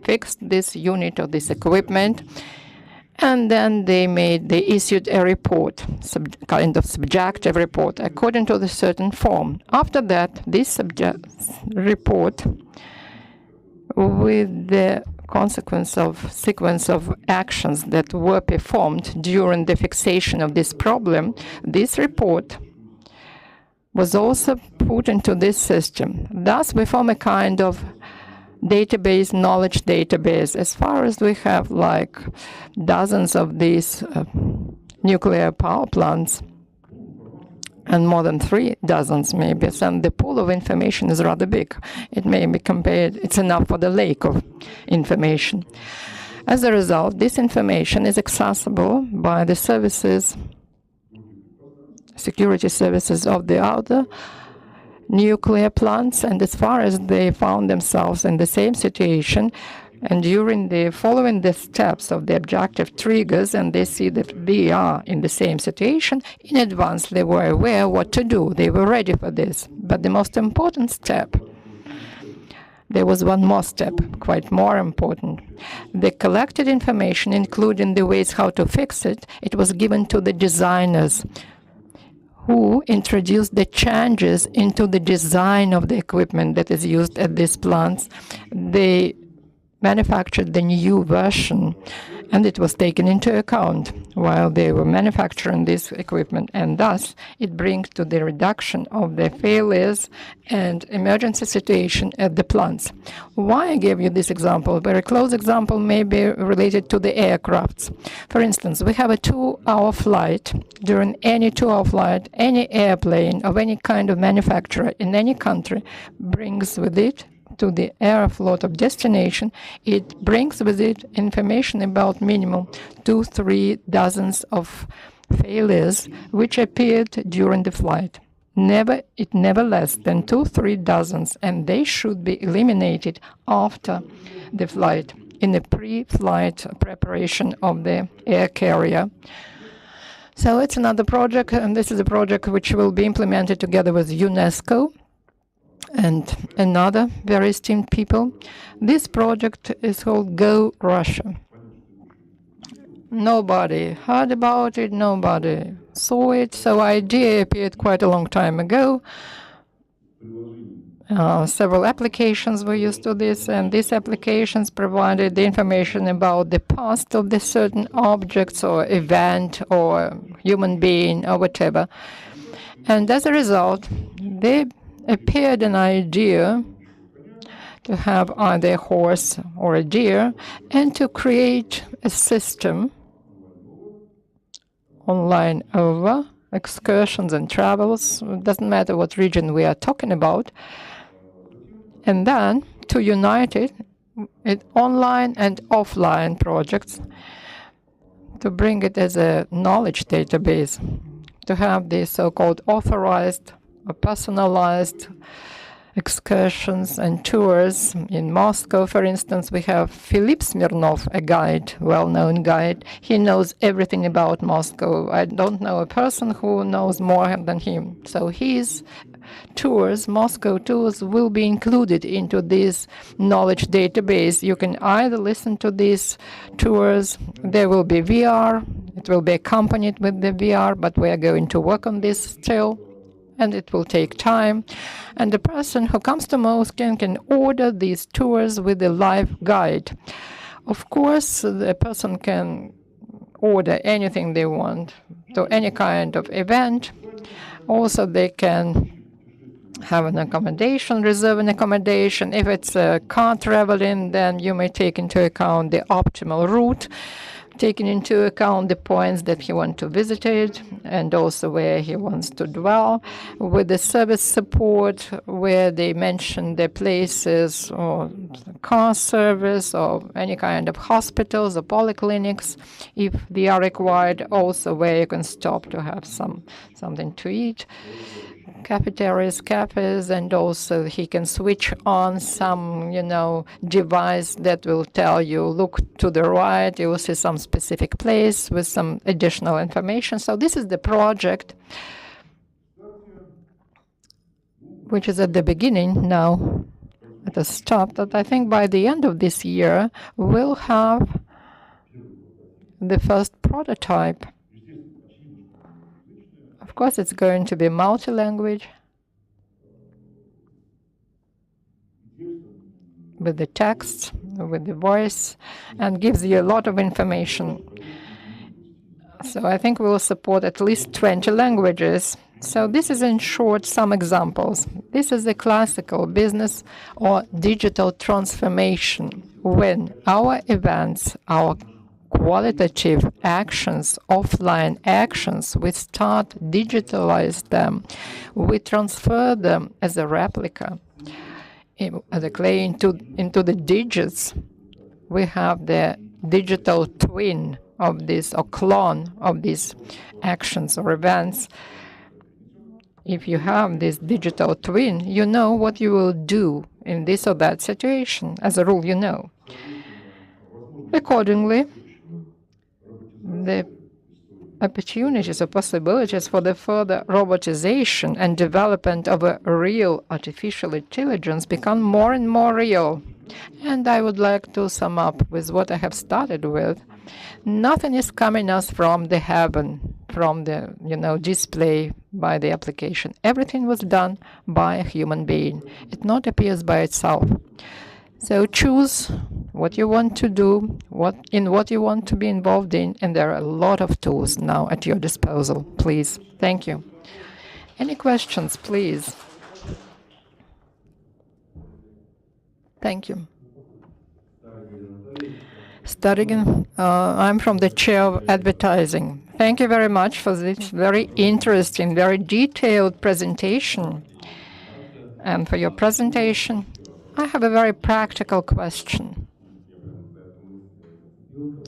fixed this unit or this equipment, and then they issued a report, kind of subjective report, according to the certain form. After that, this report, with the sequence of actions that were performed during the fixation of this problem, this report was also put into this system. Thus, we form a kind of database, knowledge database. As far as we have like dozens of these nuclear power plants, and more than 3 dozens maybe, and the pool of information is rather big. It may be compared, it's enough for the lake of information. As a result, this information is accessible by the services, security services of the other nuclear plants, and as far as they found themselves in the same situation, and during following the steps of the objective triggers, and they see that they are in the same situation, in advance they were aware what to do. They were ready for this. But the most important step, there was one more step, quite more important. The collected information, including the ways how to fix it, it was given to the designers, who introduced the changes into the design of the equipment that is used at these plants. They manufactured the new version, and it was taken into account while they were manufacturing this equipment, and thus it brings to the reduction of the failures and emergency situation at the plants. Why I gave you this example? A very close example may be related to the aircrafts. For instance, we have a 2-hour flight. During any 2-hour flight, any airplane of any kind of manufacturer in any country brings with it to the aeroflot of destination, it brings with it information about minimum 2-3 dozens of failures which appeared during the flight. It never less than 2-3 dozens, and they should be eliminated after the flight in the pre-flight preparation of the air carrier. So it's another project, and this is a project which will be implemented together with UNESCO and another very esteemed people. This project is called Go Russia. Nobody heard about it, nobody saw it, so idea appeared quite a long time ago. Several applications were used to this, and these applications provided the information about the past of the certain objects or event or human being or whatever. And as a result, they appeared an idea to have either a horse or a deer and to create a system online over excursions and travels. It doesn't matter what region we are talking about. And then to unite it online and offline projects, to bring it as a knowledge database, to have the so-called authorized or personalized excursions and tours. In Moscow, for instance, we have Philip Smirnov, a guide, well-known guide. He knows everything about Moscow. I don't know a person who knows more than him. So his tours, Moscow tours, will be included into this knowledge database. You can either listen to these tours, there will be VR, it will be accompanied with the VR, but we are going to work on this still, and it will take time. And the person who comes to Moscow can order these tours with a live guide. Of course, the person can order anything they want to any kind of event. Also, they can have an accommodation, reserve an accommodation. If it's a car traveling, then you may take into account the optimal route, taking into account the points that he wants to visit it, and also where he wants to dwell, with the service support where they mention the places or car service or any kind of hospitals or polyclinics if they are required, also where you can stop to have something to eat, cafeterias, cafes, and also he can switch on some, device that will tell you, look to the right, you will see some specific place with some additional information. So this is the project which is at the beginning now, at the start, that I think by the end of this year we'll have the first prototype. Of course, it's going to be multi-language with the text, with the voice, and gives you a lot of information. So I think we will support at least 20 languages. So this is, in short, some examples. This is the classical business or digital transformation when our events, our qualitative actions, offline actions, we start digitalize them. We transfer them as a replica, as a clay into the digits. We have the digital twin of this, or clone of these actions or events. If you have this digital twin, you know what you will do in this or that situation. As a rule, you know. Accordingly, the opportunities or possibilities for the further robotization and development of a real artificial intelligence become more and more real. And I would like to sum up with what I have started with. Nothing is coming us from the heaven, from the display by the application. Everything was done by a human being. It not appears by itself. So choose what you want to do, what you want to be involved in, and there are a lot of tools now at your disposal. Please. Thank you. Any questions, please? Thank you. Starygin, I'm from the chair of advertising. Thank you very much for this very interesting, very detailed presentation. And for your presentation, I have a very practical question.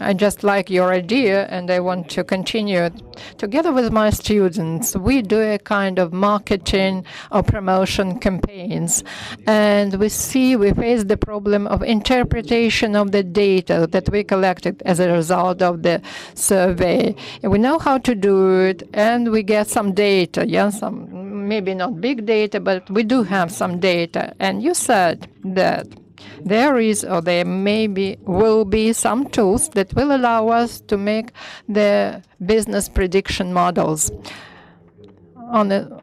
I just like your idea, and I want to continue it. Together with my students, we do a kind of marketing or promotion campaigns, and we face the problem of interpretation of the data that we collected as a result of the survey. And we know how to do it, and we get some data, some maybe not big data, but we do have some data. And you said that there is, or there maybe will be, some tools that will allow us to make the business prediction models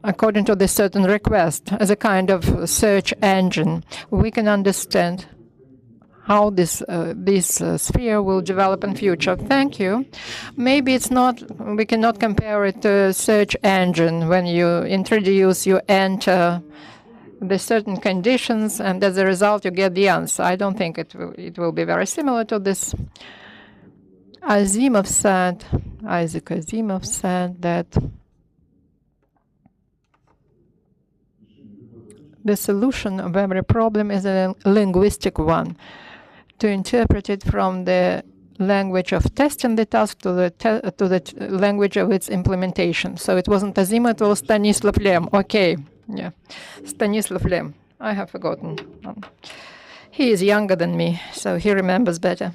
according to the certain request as a kind of search engine. We can understand how this sphere will develop in future. Thank you. Maybe we cannot compare it to a search engine. When you introduce, you enter the certain conditions, and as a result, you get the answer. I don't think it will be very similar to this. Isaac Asimov said that the solution of every problem is a linguistic one, to interpret it from the language of testing the task to the language of its implementation. So it wasn't Asimov, it was Stanislav Lem. Okay. Yeah, Stanislav Lem. I have forgotten. He is younger than me, so he remembers better.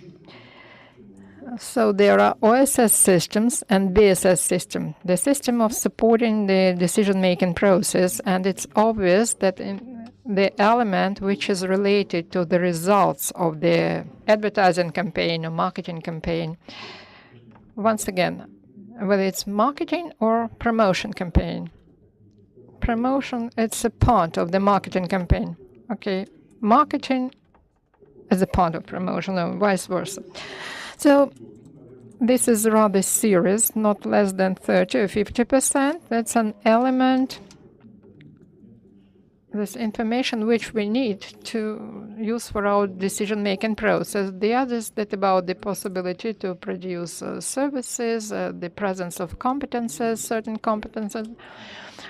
So there are OSS systems and BSS system, the system of supporting the decision-making process, and it's obvious that in the element which is related to the results of the advertising campaign or marketing campaign, once again, whether it's marketing or promotion campaign, promotion, it's a part of the marketing campaign. Okay, marketing is a part of promotion, or vice versa. So this is rather serious, not less than 30 or 50%. That's an element, this information which we need to use for our decision-making process. The others that about the possibility to produce services, the presence of competences, certain competences.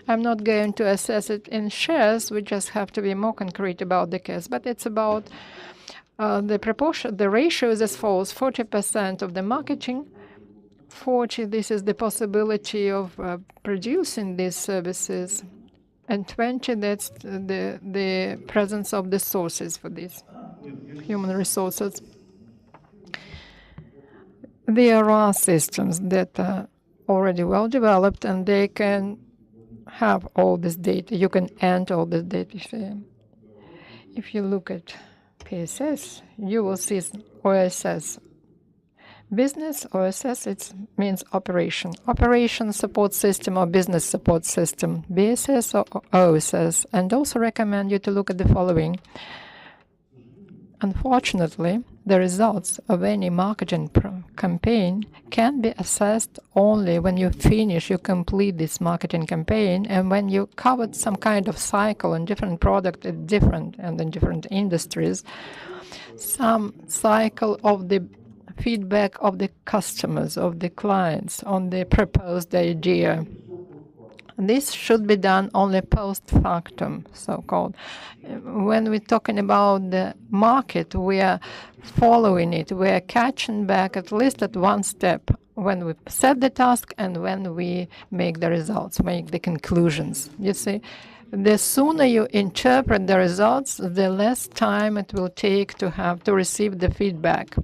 I'm not going to assess it in shares. We just have to be more concrete about the case. But it's about the proportion, the ratio is as follows: 40% of the marketing, 40, this is the possibility of producing these services, And 20, that's the presence of the sources for this, human resources. There are systems that are already well developed and they can have all this data. You can enter all this data. If you look at PSS, you will see OSS. Business OSS, it means operation. Operation support system or business support system, BSS or OSS. And also recommend you to look at the following. Unfortunately, the results of any marketing campaign can be assessed only when you complete this marketing campaign, and when you covered some kind of cycle in different products in different industries, some cycle of the feedback of the customers, of the clients on the proposed idea. This should be done only post factum, so-called. When we're talking about the market, we are following it. We are catching back at least at one step when we set the task and when we make the results, make the conclusions. You see, the sooner you interpret the results, the less time it will take to receive the feedback.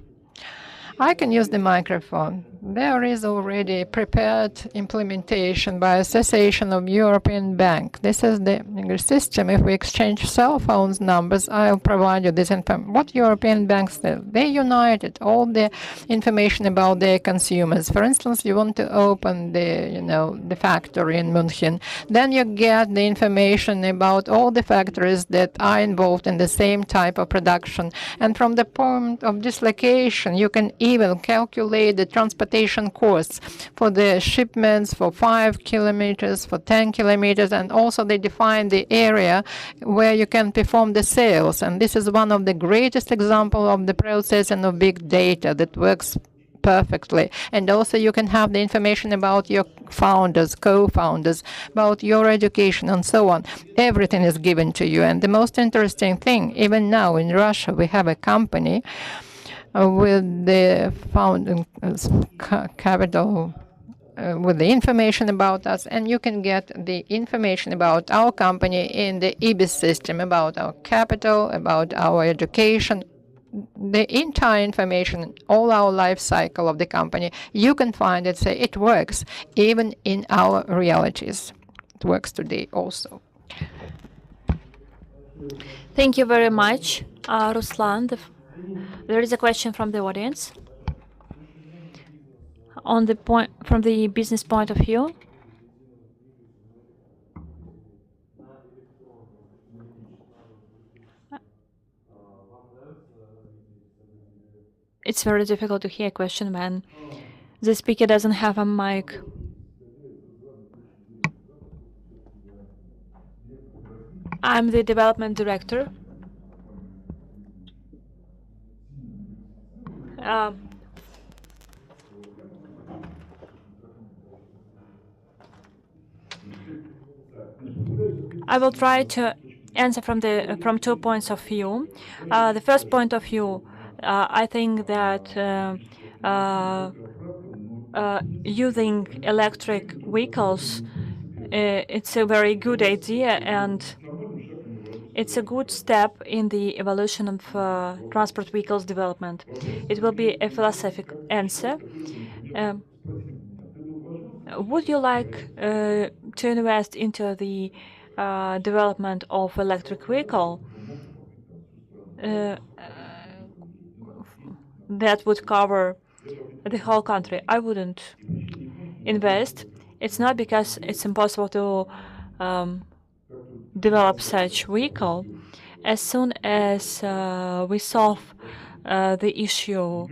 I can use the microphone. There is already a prepared implementation by Association of European Bank. This is the system. If we exchange cell phones numbers, I'll provide you this information. What European banks do? They united all the information about their consumers. For instance, you want to open the factory in München. Then you get the information about all the factories that are involved in the same type of production. And from the point of dislocation, you can even calculate the transportation costs for the shipments for 5 kilometers, for 10 kilometers, and also they define the area where you can perform the sales. And this is one of the greatest examples of the processing of big data that works perfectly. And also you can have the information about your founders, co-founders, about your education and so on. Everything is given to you. And the most interesting thing, even now in Russia, we have a company with the founding capital, with the information about us, and you can get the information about our company in the EBIS system, about our capital, about our education, the entire information, all our life cycle of the company. You can find it, say it works, even in our realities. It works today also. Thank you very much, Ruslan. There is a question from the audience. On the point, from the business point of view, it's very difficult to hear a question when the speaker doesn't have a mic. I'm the development director. I will try to answer from 2 points of view. The first point of view, I think that using electric vehicles, it's a very good idea, and it's a good step in the evolution of transport vehicles development. It will be a philosophical answer. Would you like to invest into the development of electric vehicle that would cover the whole country? I wouldn't invest. It's not because it's impossible to develop such vehicle. As soon as we solve the issue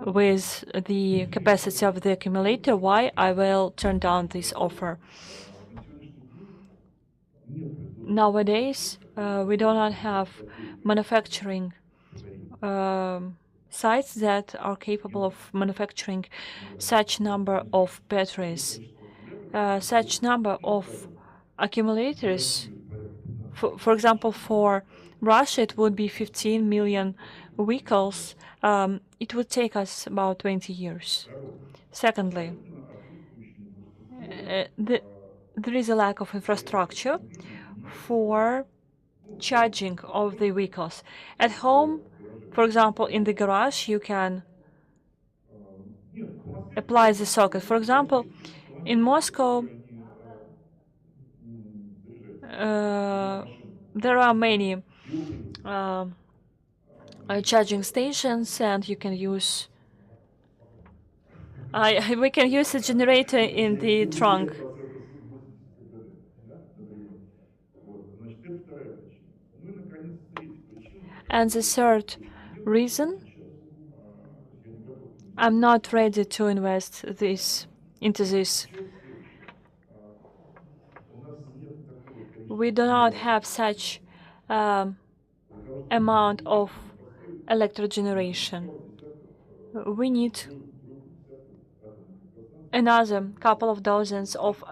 with the capacity of the accumulator, why I will turn down this offer. Nowadays, we do not have manufacturing sites that are capable of manufacturing such number of batteries, such number of accumulators. For example, for Russia, it would be 15 million vehicles. It would take us about 20 years. Secondly, there is a lack of infrastructure. for charging of the vehicles. At home, for example, in the garage, you can apply the socket. For example, in Moscow, there are many charging stations, and you can use we can use a generator in the trunk. And the third reason, I'm not ready to invest into this. We do not have such amount of electric generation. We need another couple of dozens of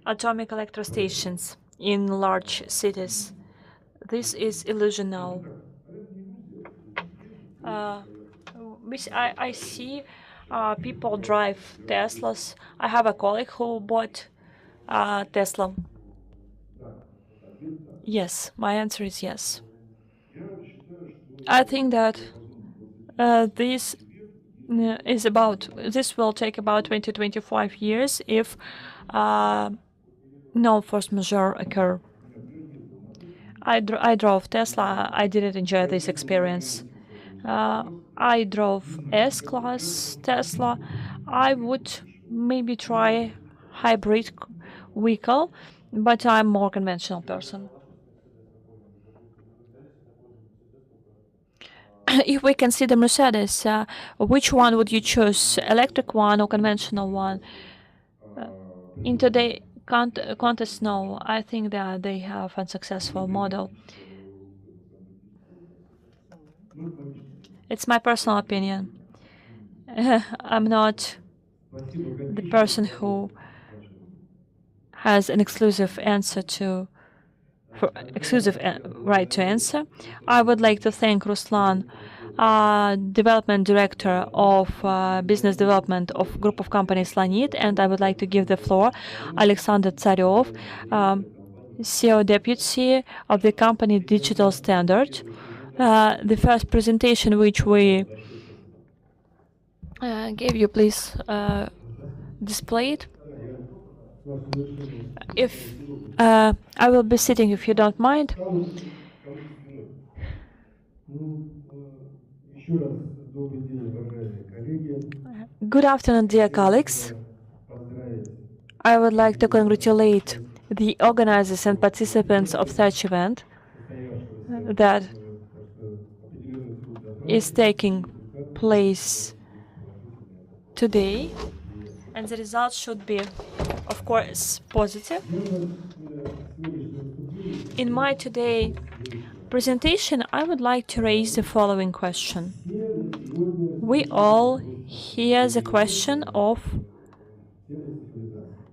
atomic electric stations in large cities. This is illusional. I see people drive Teslas. I have a colleague who bought Tesla. Yes, my answer is yes. I think that this will take about 20-25 years if no force majeure occur. I drove Tesla. I didn't enjoy this experience. I drove S-Class Tesla. I would maybe try hybrid vehicle, but I'm a more conventional person. If we consider Mercedes, which one would you choose, electric one or conventional one? In today's contest, no. I think that they have a successful model. It's my personal opinion. I'm not the person who has an exclusive right to answer. I would like to thank Ruslan, Development Director of Business Development of Group of Companies Lanit, and I would like to give the floor Alexander Tsaryov, CEO Deputy of the company Digital Standard. The first presentation which we gave you, please display it. If I will be sitting, if you don't mind. Good afternoon, dear colleagues. I would like to congratulate the organizers and participants of such event that is taking place today, and the results should be, of course, positive. In my today presentation, I would like to raise the following question. We all hear the question of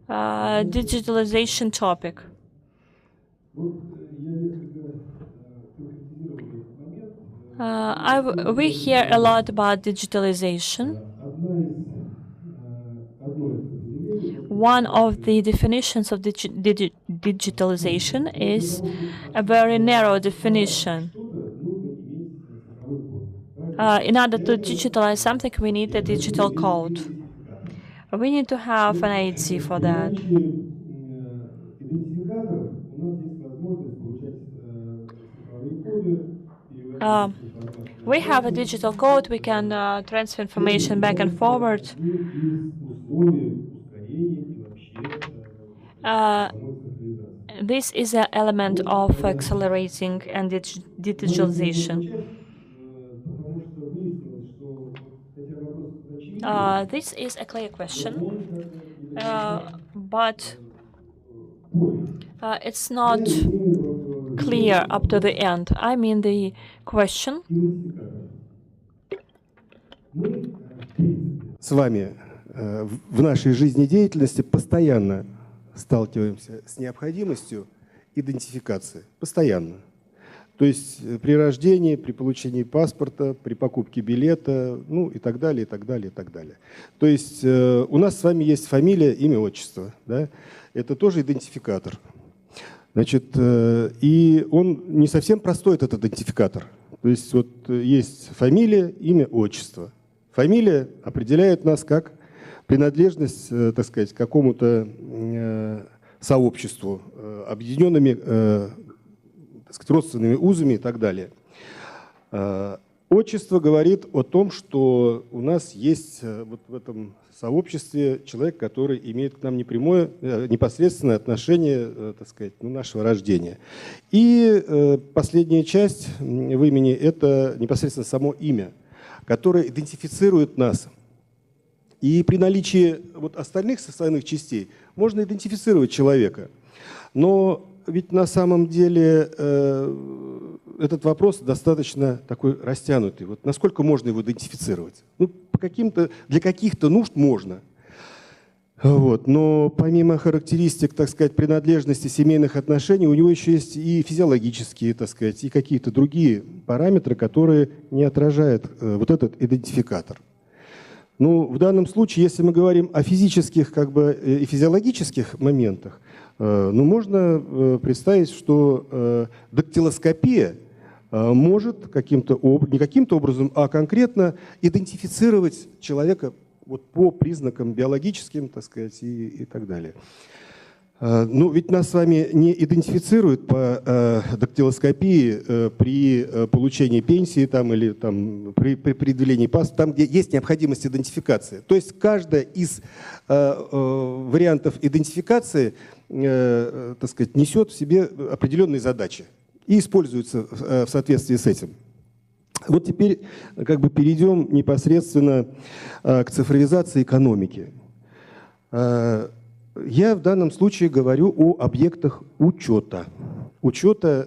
digitalization topic. We hear a lot about digitalization. One of the definitions of digitalization is a very narrow definition. In order to digitalize something, we need a digital code. We need to have an ID for that. We have a digital code. We can transfer information back and forward. This is an element of accelerating and digitalization. This is a clear question, but it's not clear up to the end. I mean the question. С вами в нашей жизнедеятельности постоянно сталкиваемся с необходимостью идентификации. Постоянно. То есть при рождении, при получении паспорта, при покупке билета, ну и так далее, и так далее, и так далее. То есть у нас с вами есть фамилия, имя, отчество. Да? Это тоже идентификатор. Значит, и он не совсем простой, этот идентификатор. То есть вот есть фамилия, имя, отчество. Фамилия определяет нас как принадлежность, так сказать, к какому-то сообществу, объединенными, так сказать, родственными узами и так далее. Отчество говорит о том, что у нас есть вот в этом сообществе человек, который имеет к нам непрямое, непосредственное отношение, так сказать, нашего рождения. И последняя часть в имени – это непосредственно само имя, которое идентифицирует нас. И при наличии вот остальных составных частей можно идентифицировать человека. Но ведь на самом деле этот вопрос достаточно такой растянутый. Вот насколько можно его идентифицировать? Ну, для каких-то нужд можно. Вот. Но помимо характеристик, так сказать, принадлежности семейных отношений, у него еще есть и физиологические, так сказать, и какие-то другие параметры, которые не отражают вот этот идентификатор. Ну, в данном случае, если мы говорим о физических и физиологических моментах, ну, можно представить, что дактилоскопия может не каким-то образом, а конкретно идентифицировать человека вот по признакам биологическим, так сказать, и так далее. Ну, ведь нас с вами не идентифицируют по дактилоскопии при получении пенсии там, или там, при предъявлении паспорта, там, где есть необходимость идентификации. То есть каждая из вариантов идентификации, так сказать, несет в себе определенные задачи и используется в соответствии с этим. Вот теперь перейдем непосредственно к цифровизации экономики. Я в данном случае говорю о объектах учета. Учета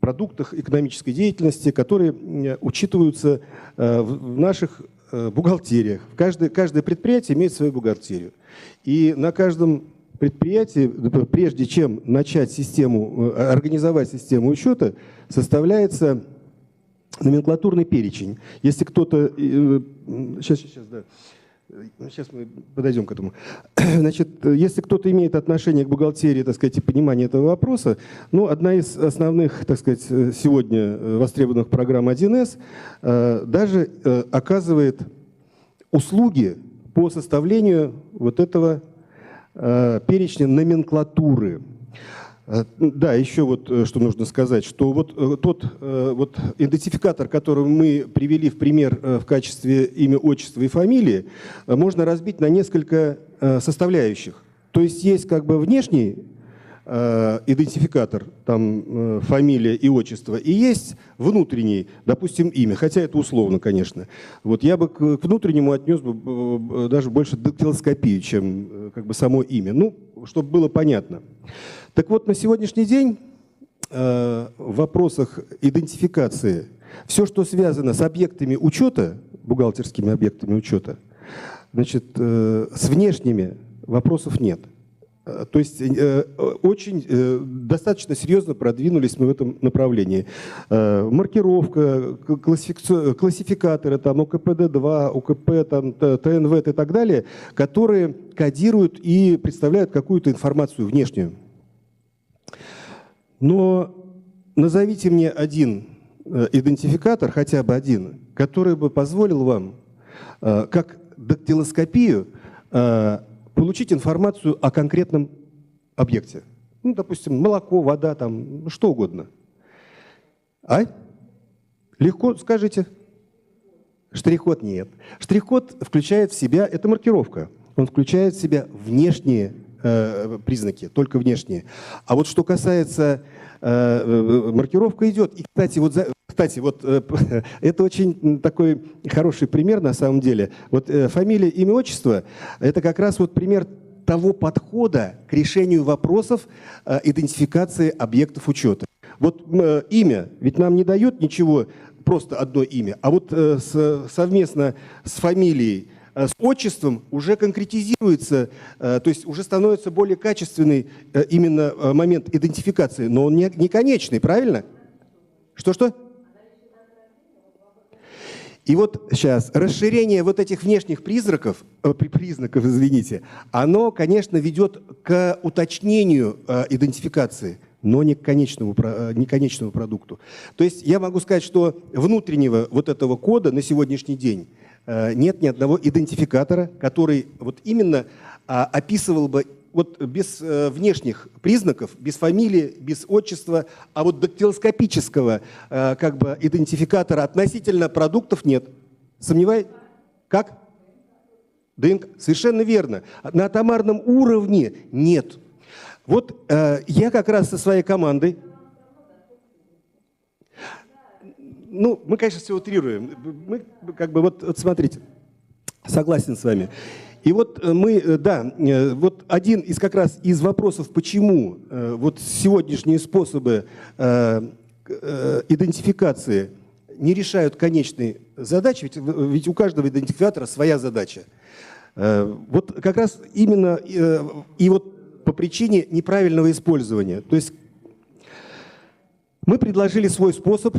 продуктах экономической деятельности, которые учитываются в наших бухгалтериях. Каждое предприятие имеет свою бухгалтерию. И на каждом предприятии, прежде чем начать организовать систему учета, составляется номенклатурный перечень. Если кто-то... Сейчас мы подойдем к этому. Значит, если кто-то имеет отношение к бухгалтерии, так сказать, и понимание этого вопроса, ну, одна из основных, так сказать, сегодня востребованных программ 1С даже оказывает услуги по составлению вот этого перечня номенклатуры. Да, еще вот что нужно сказать, что вот тот вот идентификатор, который мы привели в пример в качестве имя, отчества и фамилии, можно разбить на несколько составляющих. То есть есть внешний идентификатор, там фамилия и отчество, и есть внутренний, допустим, имя, хотя это условно, конечно. Вот я бы к внутреннему отнес бы даже больше дактилоскопию, чем само имя, ну, чтобы было понятно. Так вот, на сегодняшний день в вопросах идентификации все, что связано с объектами учета, бухгалтерскими объектами учета, значит, с внешними вопросов нет. То есть достаточно серьезно продвинулись мы в этом направлении. Маркировка, классификаторы, там, УКПД-2, УКП, там, ТНВ и так далее, которые кодируют и представляют какую-то информацию внешнюю. Но назовите мне один идентификатор, хотя бы один, который бы позволил вам, как дактилоскопию, получить информацию о конкретном объекте. Ну, допустим, молоко, вода, там, что угодно. А? Легко, скажите? Штрих-код нет. Штрих-код включает в себя, это маркировка, он включает в себя внешние признаки, только внешние. А вот что касается маркировка идет. И, кстати, вот это очень такой хороший пример на самом деле. Вот фамилия, имя, отчество – это как раз вот пример того подхода к решению вопросов идентификации объектов учета. Вот имя ведь нам не дает ничего, просто одно имя, а вот совместно с фамилией, с отчеством уже конкретизируется, то есть уже становится более качественный именно момент идентификации, но он не конечный, правильно? Что-что? И вот сейчас расширение вот этих внешних признаков, извините, оно, конечно, ведет к уточнению идентификации, но не к конечному продукту. То есть я могу сказать, что внутреннего вот этого кода на сегодняшний день нет ни одного идентификатора, который вот именно описывал бы вот без внешних признаков, без фамилии, без отчества, а вот дактилоскопического как бы идентификатора относительно продуктов нет. Сомневаетесь? Как? ДНК. Совершенно верно. На атомарном уровне нет. Вот я как раз со своей командой, ну, мы, конечно, все утрируем. Мы как бы вот смотрите, согласен с вами. И вот мы, да, вот один из как раз из вопросов, почему вот сегодняшние способы идентификации не решают конечные задачи, ведь у каждого идентификатора своя задача. Вот как раз именно и вот по причине неправильного использования. То есть мы предложили свой способ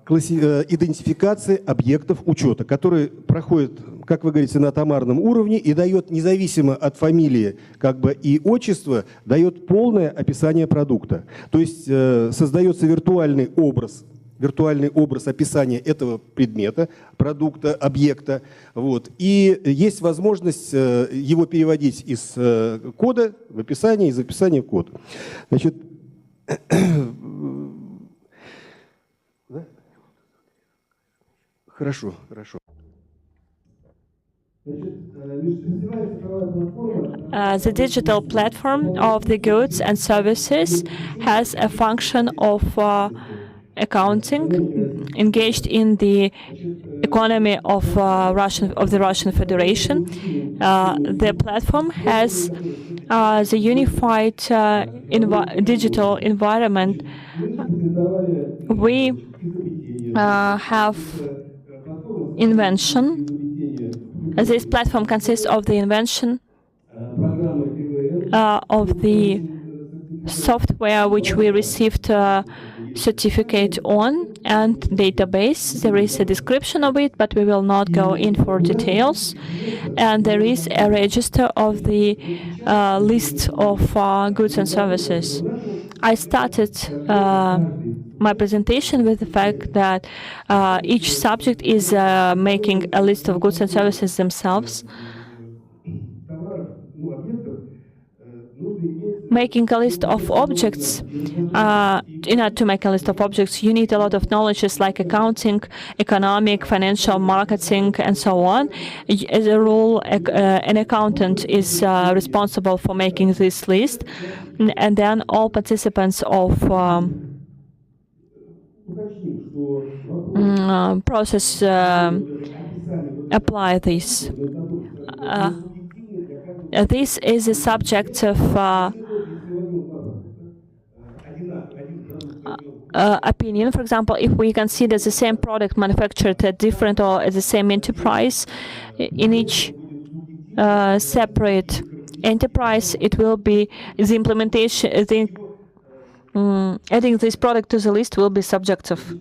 идентификации объектов учета, который проходит, как вы говорите, на атомарном уровне и дает, независимо от фамилии как бы, и отчества, дает полное описание продукта. То есть создается виртуальный образ описания этого предмета, продукта, объекта. Вот. И есть возможность его переводить из кода в описание, из описания в код. Значит, Хорошо. The digital platform of the goods and services has a function of accounting, engaged in the economy of the Russian Federation. The platform has the unified digital environment. We have invention. This platform consists of the invention of the software which we received certificate on and database. There is a description of it, but we will not go in for details. And there is a register of the list of goods and services. I started my presentation with the fact that each subject is making a list of goods and services themselves. Making a list of objects, in order to make a list of objects, you need a lot of knowledge like accounting, economic, financial, marketing, and so on. As a rule, an accountant is responsible for making this list, and then all participants of process apply this. This is a subject of opinion. For example, if we consider the same product manufactured at different or at the same enterprise, in each separate enterprise, it will be the implementation. Adding this product to the list will be subjective.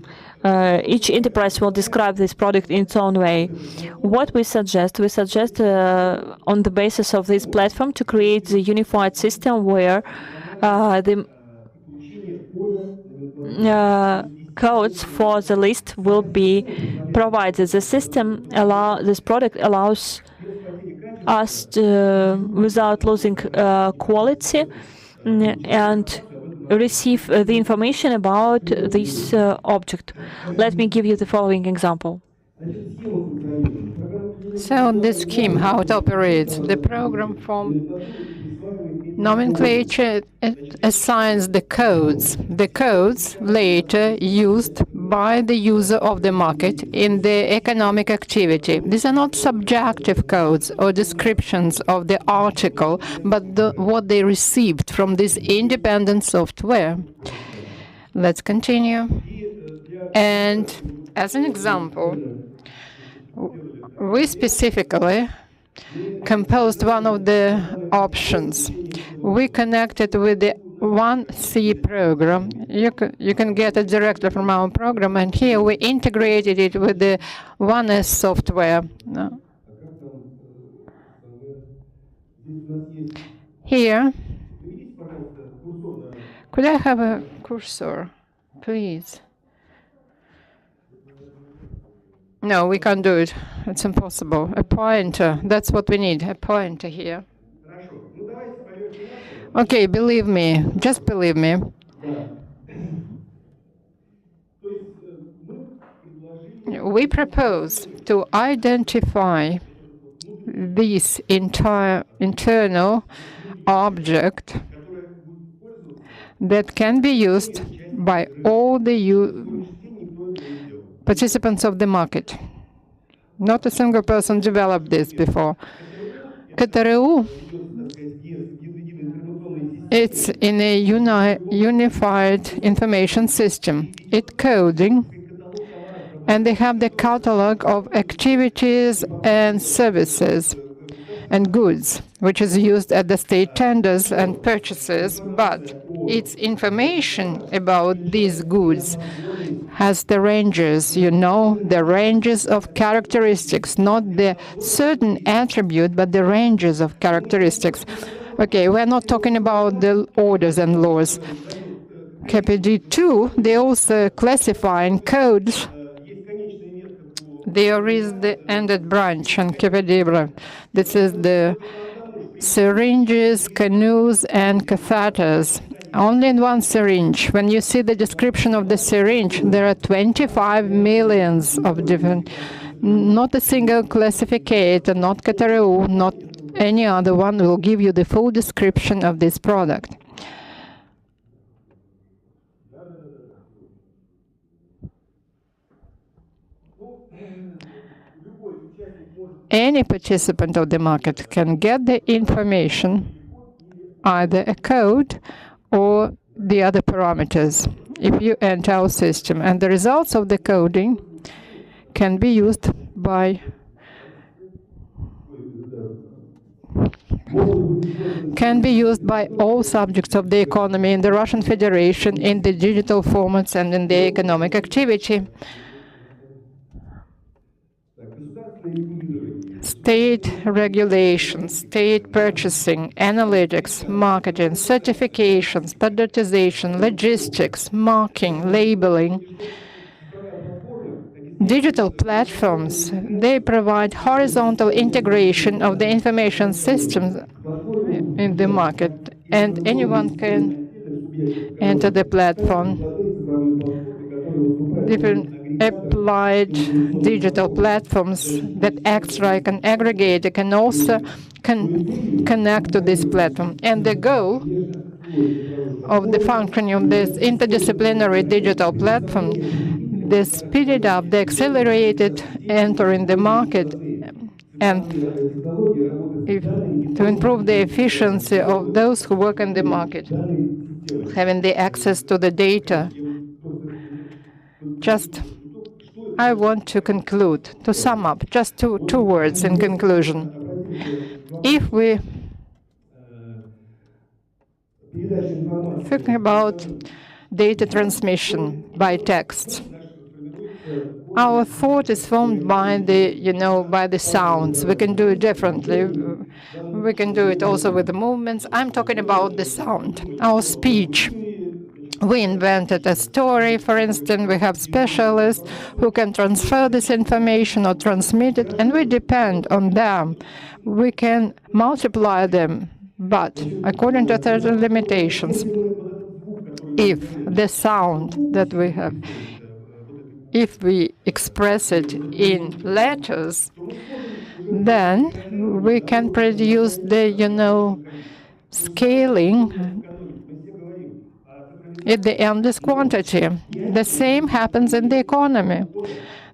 Each enterprise will describe this product in its own way. What we suggest on the basis of this platform to create the unified system where the codes for the list will be provided. The system this product allows us to, without losing quality, and receive the information about this object. Let me give you the following example. So the scheme, how it operates, the program from nomenclature assigns the codes later used by the user of the market in the economic activity. These are not subjective codes or descriptions of the article, but what they received from this independent software. Let's continue. And as an example, we specifically composed one of the options. We connected with the 1C program. You can get it directly from our program, and here we integrated it with the 1S software. Here, could I have a cursor, please? No, we can't do it. It's impossible. A pointer. That's what we need, a pointer here. Okay, believe me. Just believe me. We propose to identify this entire internal object that can be used by all the participants of the market. Not a single person developed this before. КТРУ, it's in a unified information system. It's coding, and they have the catalog of activities and services and goods, which is used at the state tenders and purchases, but its information about these goods has the ranges, the ranges of characteristics, not the certain attribute, but the ranges of characteristics. Okay, we're not talking about the orders and laws. KPD2, they also classify in codes. There is the ended branch on KPD. This is the syringes, canoes, and catheters. Only in one syringe. When you see the description of the syringe, there are 25 millions of different, not a single classificator, not КТРУ, not any other one will give you the full description of this product. Any participant of the market can get the information, either a code or the other parameters, if you enter our system. And the results of the coding can be used by all subjects of the economy in the Russian Federation, in the digital formats and in the economic activity. State regulation, state purchasing, analytics, marketing, certification, standardization, logistics, marking, labeling. Digital platforms, they provide horizontal integration of the information systems in the market, and anyone can enter the platform. Different applied digital platforms that act like an aggregator can also connect to this platform. And the goal of the functioning of this interdisciplinary digital platform, they speeded up, they accelerated entering the market, and to improve the efficiency of those who work in the market, having the access to the data. I want to conclude, to sum up, just two words in conclusion. If we think about data transmission by text, our thought is formed by the sounds. We can do it differently. We can do it also with the movements. I'm talking about the sound, our speech. We invented a story, for instance. We have specialists who can transfer this information or transmit it, and we depend on them. We can multiply them, but according to certain limitations. If the sound that we have, if we express it in letters, then we can produce the, scaling at the endless quantity. The same happens in the economy.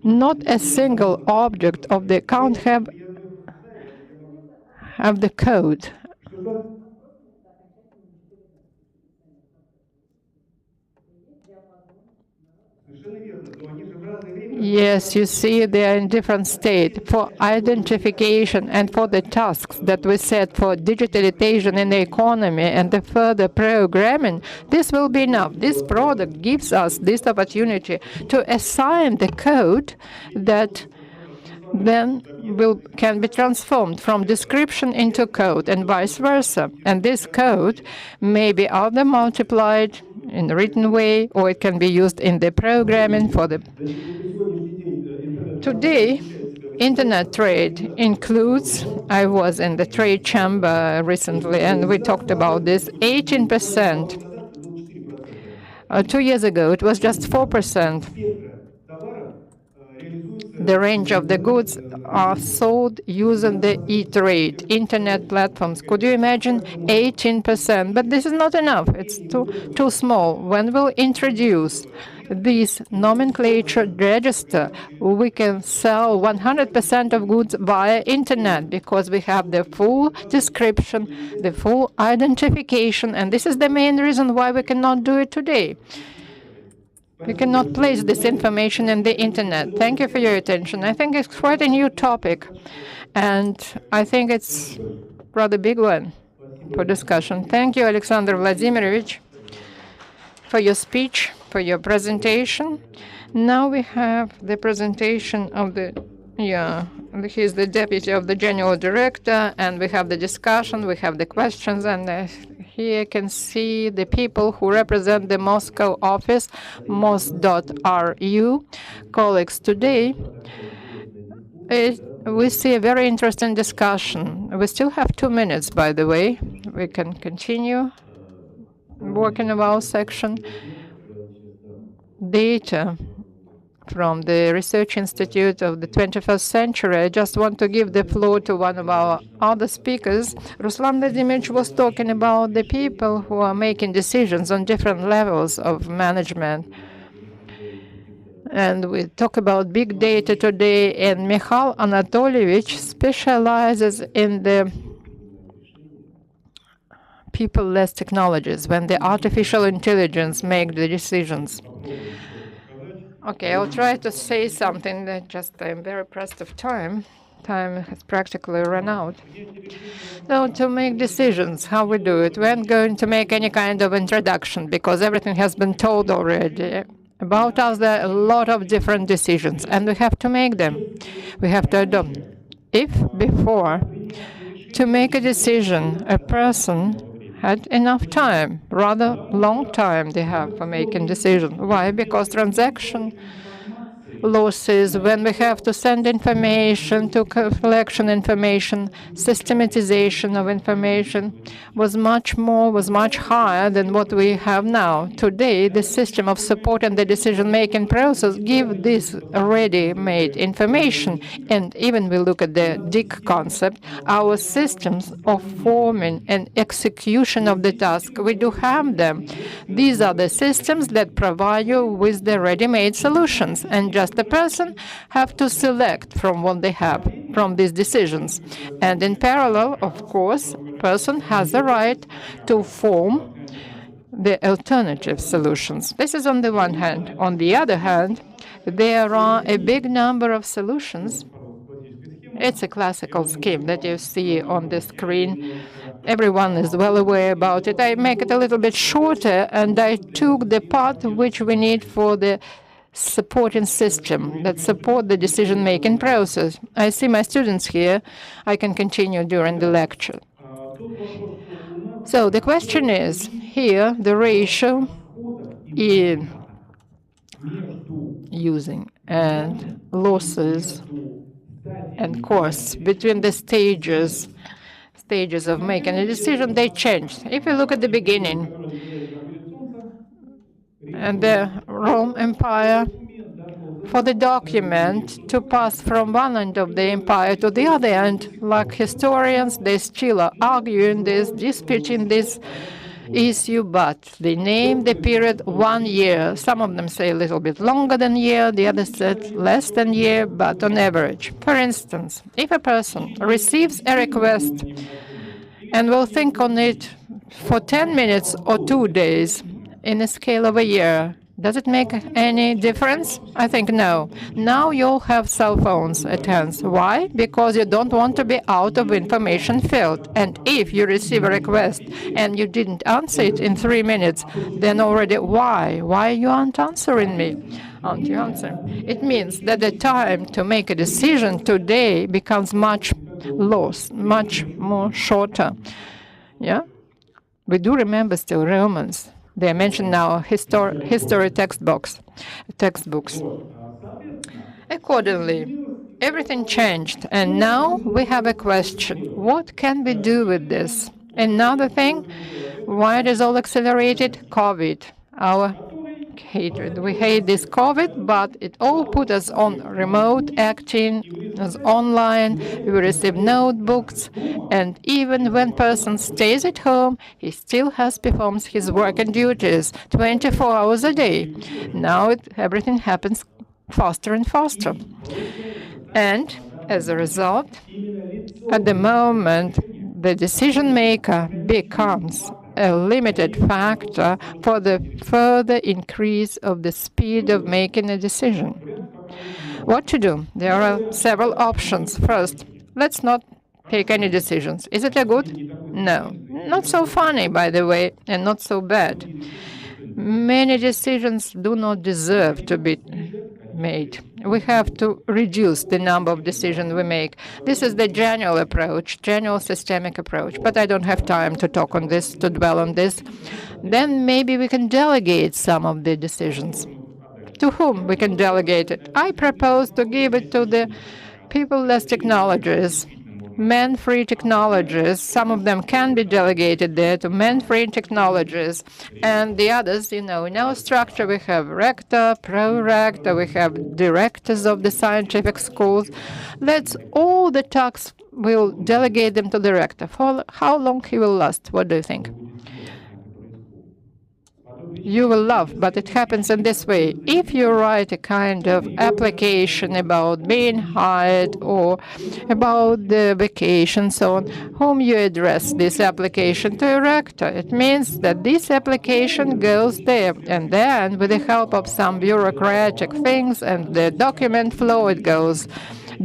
Not a single object of the account have the code. Yes, you see, they are in different state. For identification and for the tasks that we set for digitalization in the economy and the further programming, this will be enough. This product gives us this opportunity to assign the code that then can be transformed from description into code and vice versa. And this code may be either multiplied in a written way, or it can be used in the programming for the... Today, internet trade includes, I was in the trade chamber recently, and we talked about this, 18%. 2 years ago, it was just 4%. The range of the goods are sold using the e-trade, internet platforms. Could you imagine 18%? But this is not enough. It's too small. When we'll introduce this nomenclature register, we can sell 100% of goods via internet because we have the full description, the full identification, and this is the main reason why we cannot do it today. We cannot place this information in the internet. Thank you for your attention. I think it's quite a new topic, and I think it's a rather big one for discussion. Thank you, Alexander Vladimirovich, for your speech, for your presentation. Now we have the presentation of the, he's the deputy of the general director, and we have the discussion, we have the questions, and here you can see the people who represent the Moscow office, mos.ru. Colleagues, today we see a very interesting discussion. We still have 2 minutes, by the way. We can continue working of our section. Data from the Research Institute of the 21st Century. I just want to give the floor to one of our other speakers. Ruslan Vladimirovich was talking about the people who are making decisions on different levels of management. And we talk about big data today, and Mikhail Anatolievich specializes in the people-less technologies, when the artificial intelligence make the decisions. Okay, I'll try to say something that just I'm very pressed of time. Time has practically run out. Now, to make decisions, how we do it, we aren't going to make any kind of introduction because everything has been told already. About us, there are a lot of different decisions, and we have to make them. We have to adopt. If before, to make a decision, a person had enough time, rather long time they have for making decisions. Why? Because transaction losses, when we have to send information, to collection information, systematization of information was much higher than what we have now. Today, the system of support and the decision-making process give this ready-made information. And even we look at the DIC concept, our systems of forming and execution of the task, we do have them. These are the systems that provide you with the ready-made solutions, and just the person have to select from what they have, from these decisions. And in parallel, of course, person has the right to form the alternative solutions. This is on the one hand. On the other hand, there are a big number of solutions. It's a classical scheme that you see on the screen. Everyone is well aware about it. I make it a little bit shorter, and I took the part which we need for the supporting system that support the decision-making process. I see my students here. I can continue during the lecture. So the question is, here, the ratio in using and losses and costs between the stages of making a decision, they changed. If you look at the beginning, and the Rome Empire, for the document to pass from one end of the empire to the other end, like historians, they still are arguing this, disputing this issue, but they name the period 1 year. Some of them say a little bit longer than a year, the others said less than a year, but on average. For instance, if a person receives a request and will think on it for 10 minutes or 2 days, in a scale of a year, Does it make any difference? I think no. Now you all have cell phones at hands. Why? Because you don't want to be out of information field. And if you receive a request and you didn't answer it in 3 minutes, then already why? Why you aren't answering me? Aren't you answering? It means that the time to make a decision today becomes much more shorter. Yeah? We do remember still Romans. They are mentioned now history textbooks. Accordingly, everything changed, and now we have a question. What can we do with this? Another thing, why it is all accelerated? COVID, our hatred. We hate this COVID, but it all put us on remote acting, as online. We receive notebooks, and even when person stays at home, he still performs his work and duties 24 hours a day. Now everything happens faster and faster. And as a result, at the moment, the decision maker becomes a limited factor for the further increase of the speed of making a decision. What to do? There are several options. First, let's not take any decisions. Is it a good? No. Not so funny, by the way, and not so bad. Many decisions do not deserve to be made. We have to reduce the number of decisions we make. This is the general approach, general systemic approach, but I don't have time to talk on this, to dwell on this. Then maybe we can delegate some of the decisions. To whom we can delegate it? I propose to give it to the people-less technologies, man-free technologies. Some of them can be delegated there to man-free technologies. And the others, in our structure, we have rector, pro-rector, we have directors of the scientific schools. All the tasks will delegate them to the rector. For how long he will last? What do you think? You will laugh, but it happens in this way. If you write a kind of application about being hired or about the vacation, so on, whom you address this application to a rector, it means that this application goes there, and then with the help of some bureaucratic things and the document flow, it goes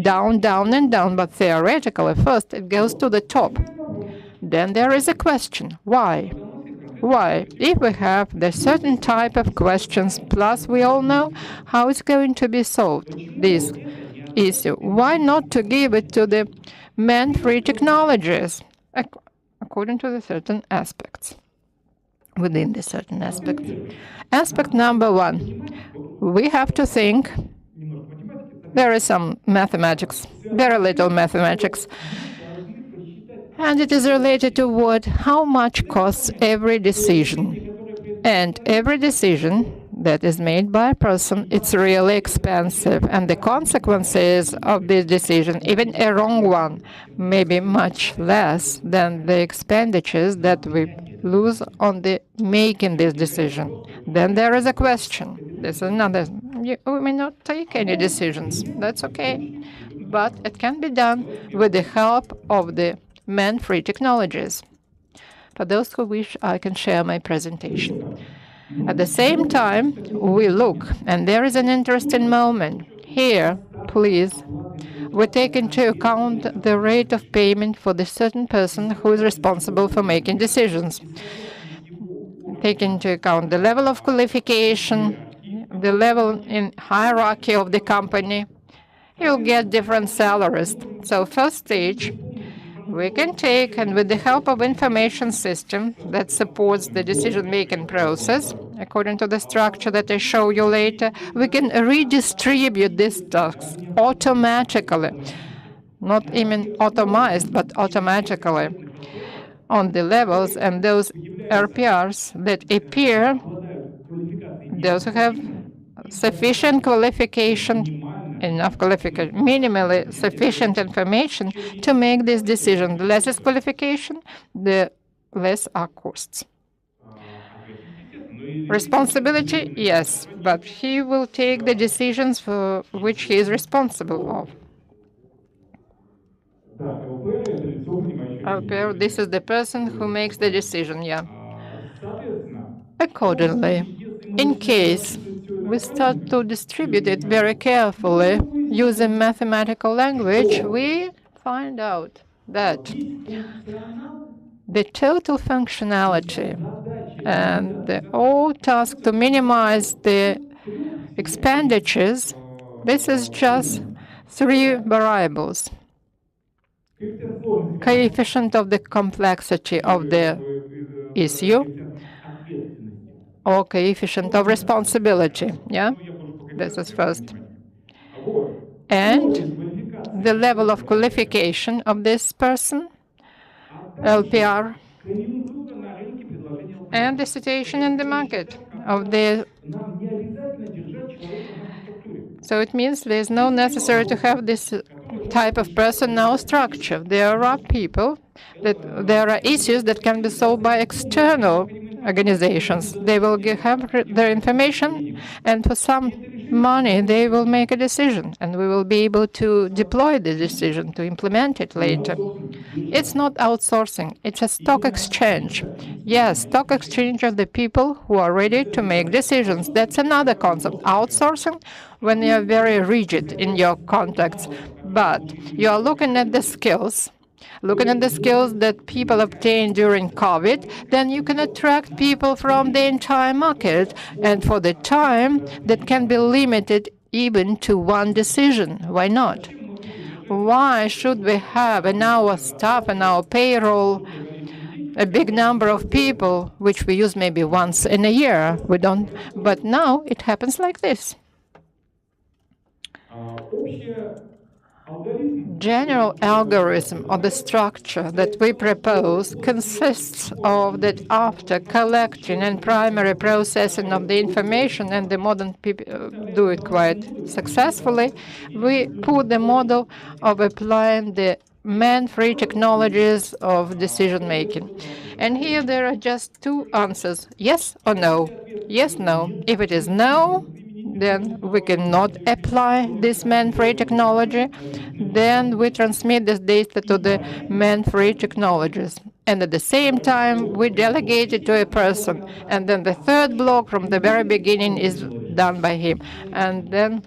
down, down, and down, but theoretically, first it goes to the top. Then there is a question. Why? Why? If we have the certain type of questions, plus we all know how it's going to be solved, this issue, why not to give it to the man-free technologies according to the certain aspects, within the certain aspects? Aspect number one, we have to think, there is some mathematics, very little mathematics, and it is related to how much costs every decision. And every decision that is made by a person, it's really expensive. And the consequences of this decision, even a wrong one, may be much less than the expenditures that we lose on making this decision. Then there is a question. This is another. We may not take any decisions. That's okay. But it can be done with the help of the man-free technologies. For those who wish, I can share my presentation. At the same time, we look, and there is an interesting moment. Here, please, we take into account the rate of payment for the certain person who is responsible for making decisions. Take into account the level of qualification, the level in hierarchy of the company. You'll get different salaries. So first stage, we can take, and with the help of information system that supports the decision-making process, according to the structure that I show you later, we can redistribute these tasks automatically, not even automized, but automatically on the levels, and those RPRs that appear, those who have sufficient qualification, enough qualification, minimally sufficient information to make this decision. The less is qualification, the less are costs. Responsibility, yes, but he will take the decisions for which he is responsible of. This is the person who makes the decision, yeah. Accordingly, In case we start to distribute it very carefully using mathematical language, we find out that the total functionality and the whole task to minimize the expenditures, this is just 3 variables. Coefficient of the complexity of the issue, or coefficient of responsibility, yeah? This is first. And the level of qualification of this person, LPR, and the situation in the market of the. So it means there's no necessary to have this type of personnel structure. There are people there are issues that can be solved by external organizations. They will have their information, and for some money, they will make a decision, and we will be able to deploy the decision to implement it later. It's not outsourcing, it's a stock exchange. Yes, stock exchange of the people who are ready to make decisions. That's another concept. Outsourcing, when you are very rigid in your contacts, but you are looking at the skills. Looking at the skills that people obtained during COVID, then you can attract people from the entire market, and for the time that can be limited even to one decision. Why not? Why should we have in our staff and our payroll a big number of people, which we use maybe once in a year? We don't, but now it happens like this. General algorithm or the structure that we propose consists of that after collecting and primary processing of the information, and the modern people do it quite successfully, we put the model of applying the man-free technologies of decision-making. And here there are just 2 answers, yes or no. Yes, no. If it is no, then we cannot apply this man-free technology. Then we transmit this data to the man-free technologies. And at the same time, we delegate it to a person. And then the 3rd block from the very beginning is done by him. And then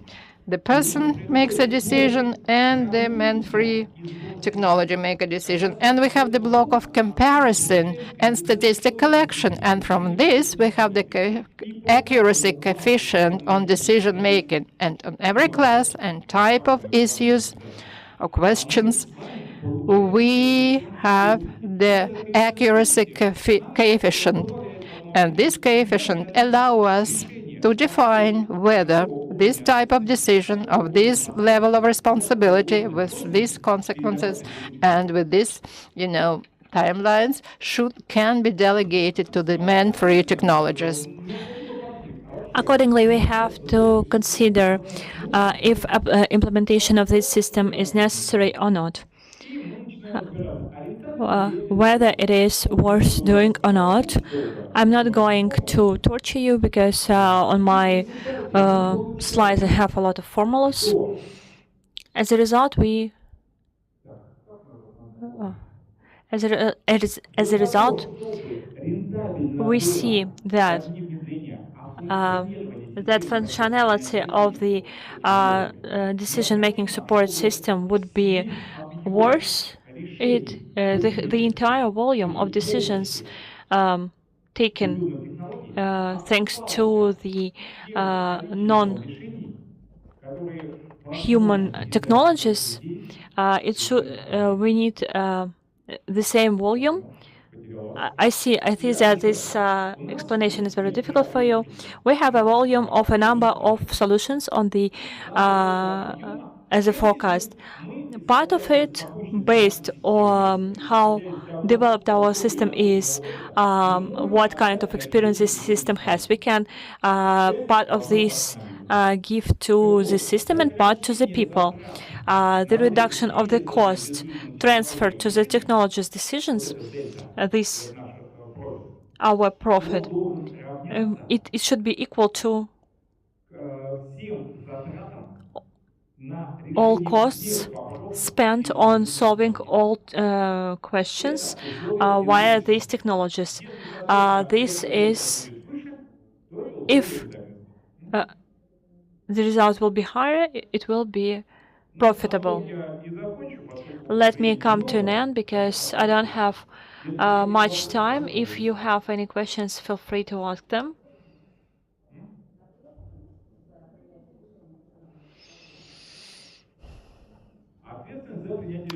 the person makes a decision, and the man-free technology make a decision. And we have the block of comparison and statistic collection. And from this, we have the accuracy coefficient on decision making. And on every class and type of issues or questions, we have the accuracy coefficient. And this coefficient allows us to define whether this type of decision of this level of responsibility with these consequences and with this, timelines can be delegated to the man-free technologies. Accordingly, we have to consider if implementation of this system is necessary or not. Whether it is worth doing or not. I'm not going to torture you because on my slides I have a lot of formulas. As a result, we see that that functionality of the decision-making support system would be worse. The entire volume of decisions taken thanks to the non-human technologies, we need the same volume. I see that this explanation is very difficult for you. We have a volume of a number of solutions on the as a forecast. Part of it based on how developed our system is, what kind of experience this system has. We can part of this give to the system and part to the people. The reduction of the cost transferred to the technologies decisions, this our profit, it should be equal to all costs spent on solving all questions via these technologies. This is if the result will be higher, it will be profitable. Let me come to an end because I don't have much time. If you have any questions, feel free to ask them.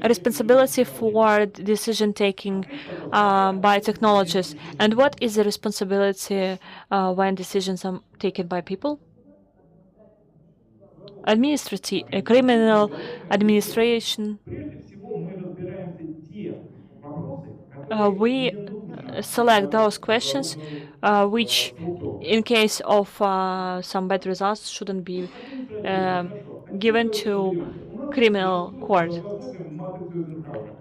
Responsibility for decision taking by technologies. And what is the responsibility when decisions are taken by people? Administrative, criminal administration. We select those questions which, in case of some bad results, shouldn't be given to criminal court.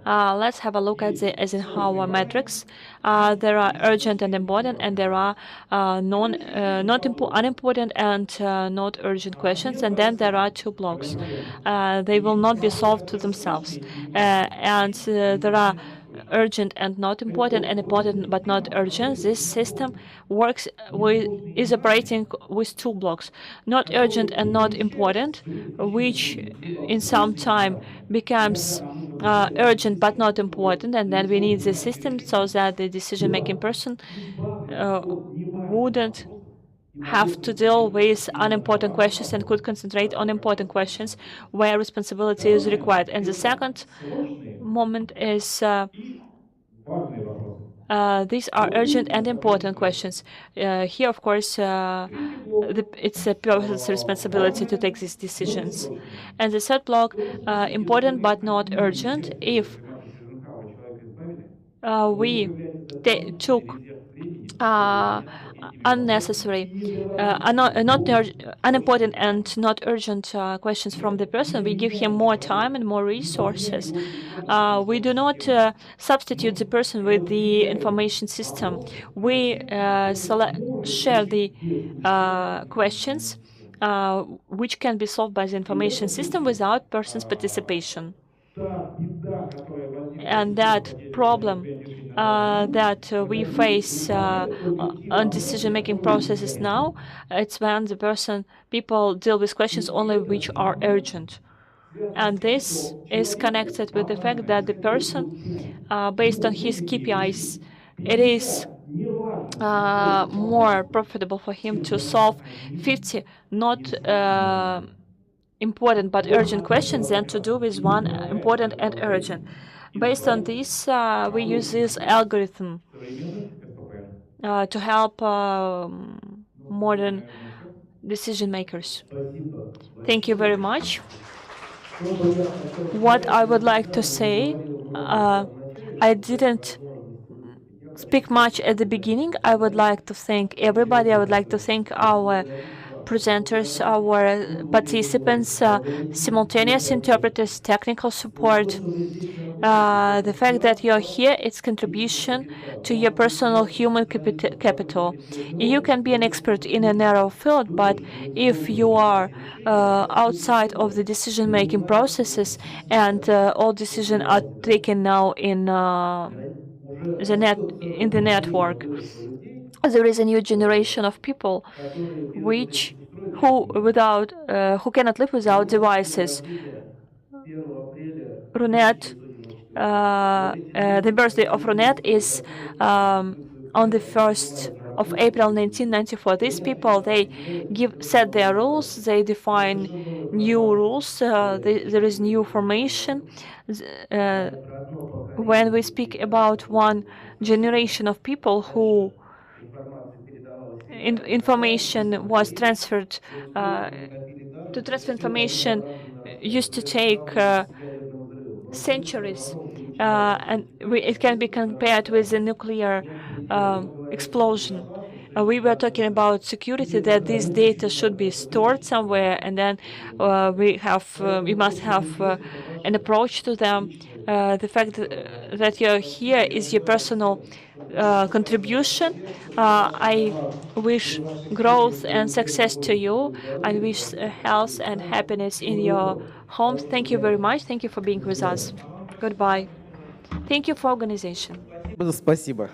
Let's have a look at the Eisenhower matrix. There are urgent and important, and there are unimportant and not urgent questions. And then there are two blocks. They will not be solved to themselves. And there are urgent and not important, and important but not urgent. This system is operating with two blocks, not urgent and not important, which in some time becomes urgent but not important, and then we need the system so that the decision-making person wouldn't have to deal with unimportant questions and could concentrate on important questions where responsibility is required. And the second moment is these are urgent and important questions. Here, of course, it's a person's responsibility to take these decisions. And the third block, important but not urgent. If we took unnecessary, unimportant and not urgent questions from the person, we give him more time and more resources. We do not substitute the person with the information system. We share the questions which can be solved by the information system without person's participation. And that problem that we face on decision-making processes now, it's when people deal with questions only which are urgent. And this is connected with the fact that the person, based on his KPIs, it is more profitable for him to solve 50 not important but urgent questions than to do with one important and urgent. Based on this, we use this algorithm to help modern decision makers. Thank you very much. What I would like to say, I didn't speak much at the beginning. I would like to thank everybody. I would like to thank our presenters, our participants, simultaneous interpreters, technical support. The fact that you're here, it's contribution to your personal human capital. You can be an expert in a narrow field, but if you are outside of the decision-making processes and all decisions are taken now in the network, there is a new generation of people who cannot live without devices. Runet, the birthday of Runet is on the 1st of April 1994. These people, they set their rules, they define new rules, there is new formation. When we speak about one generation of people who information was transferred, to transfer information used to take centuries, and it can be compared with a nuclear explosion. We were talking about security, that this data should be stored somewhere, and then we must have an approach to them. The fact that you're here is your personal contribution. I wish growth and success to you. I wish health and happiness in your homes. Thank you very much. Thank you for being with us. Goodbye. Thank you for organization. Спасибо.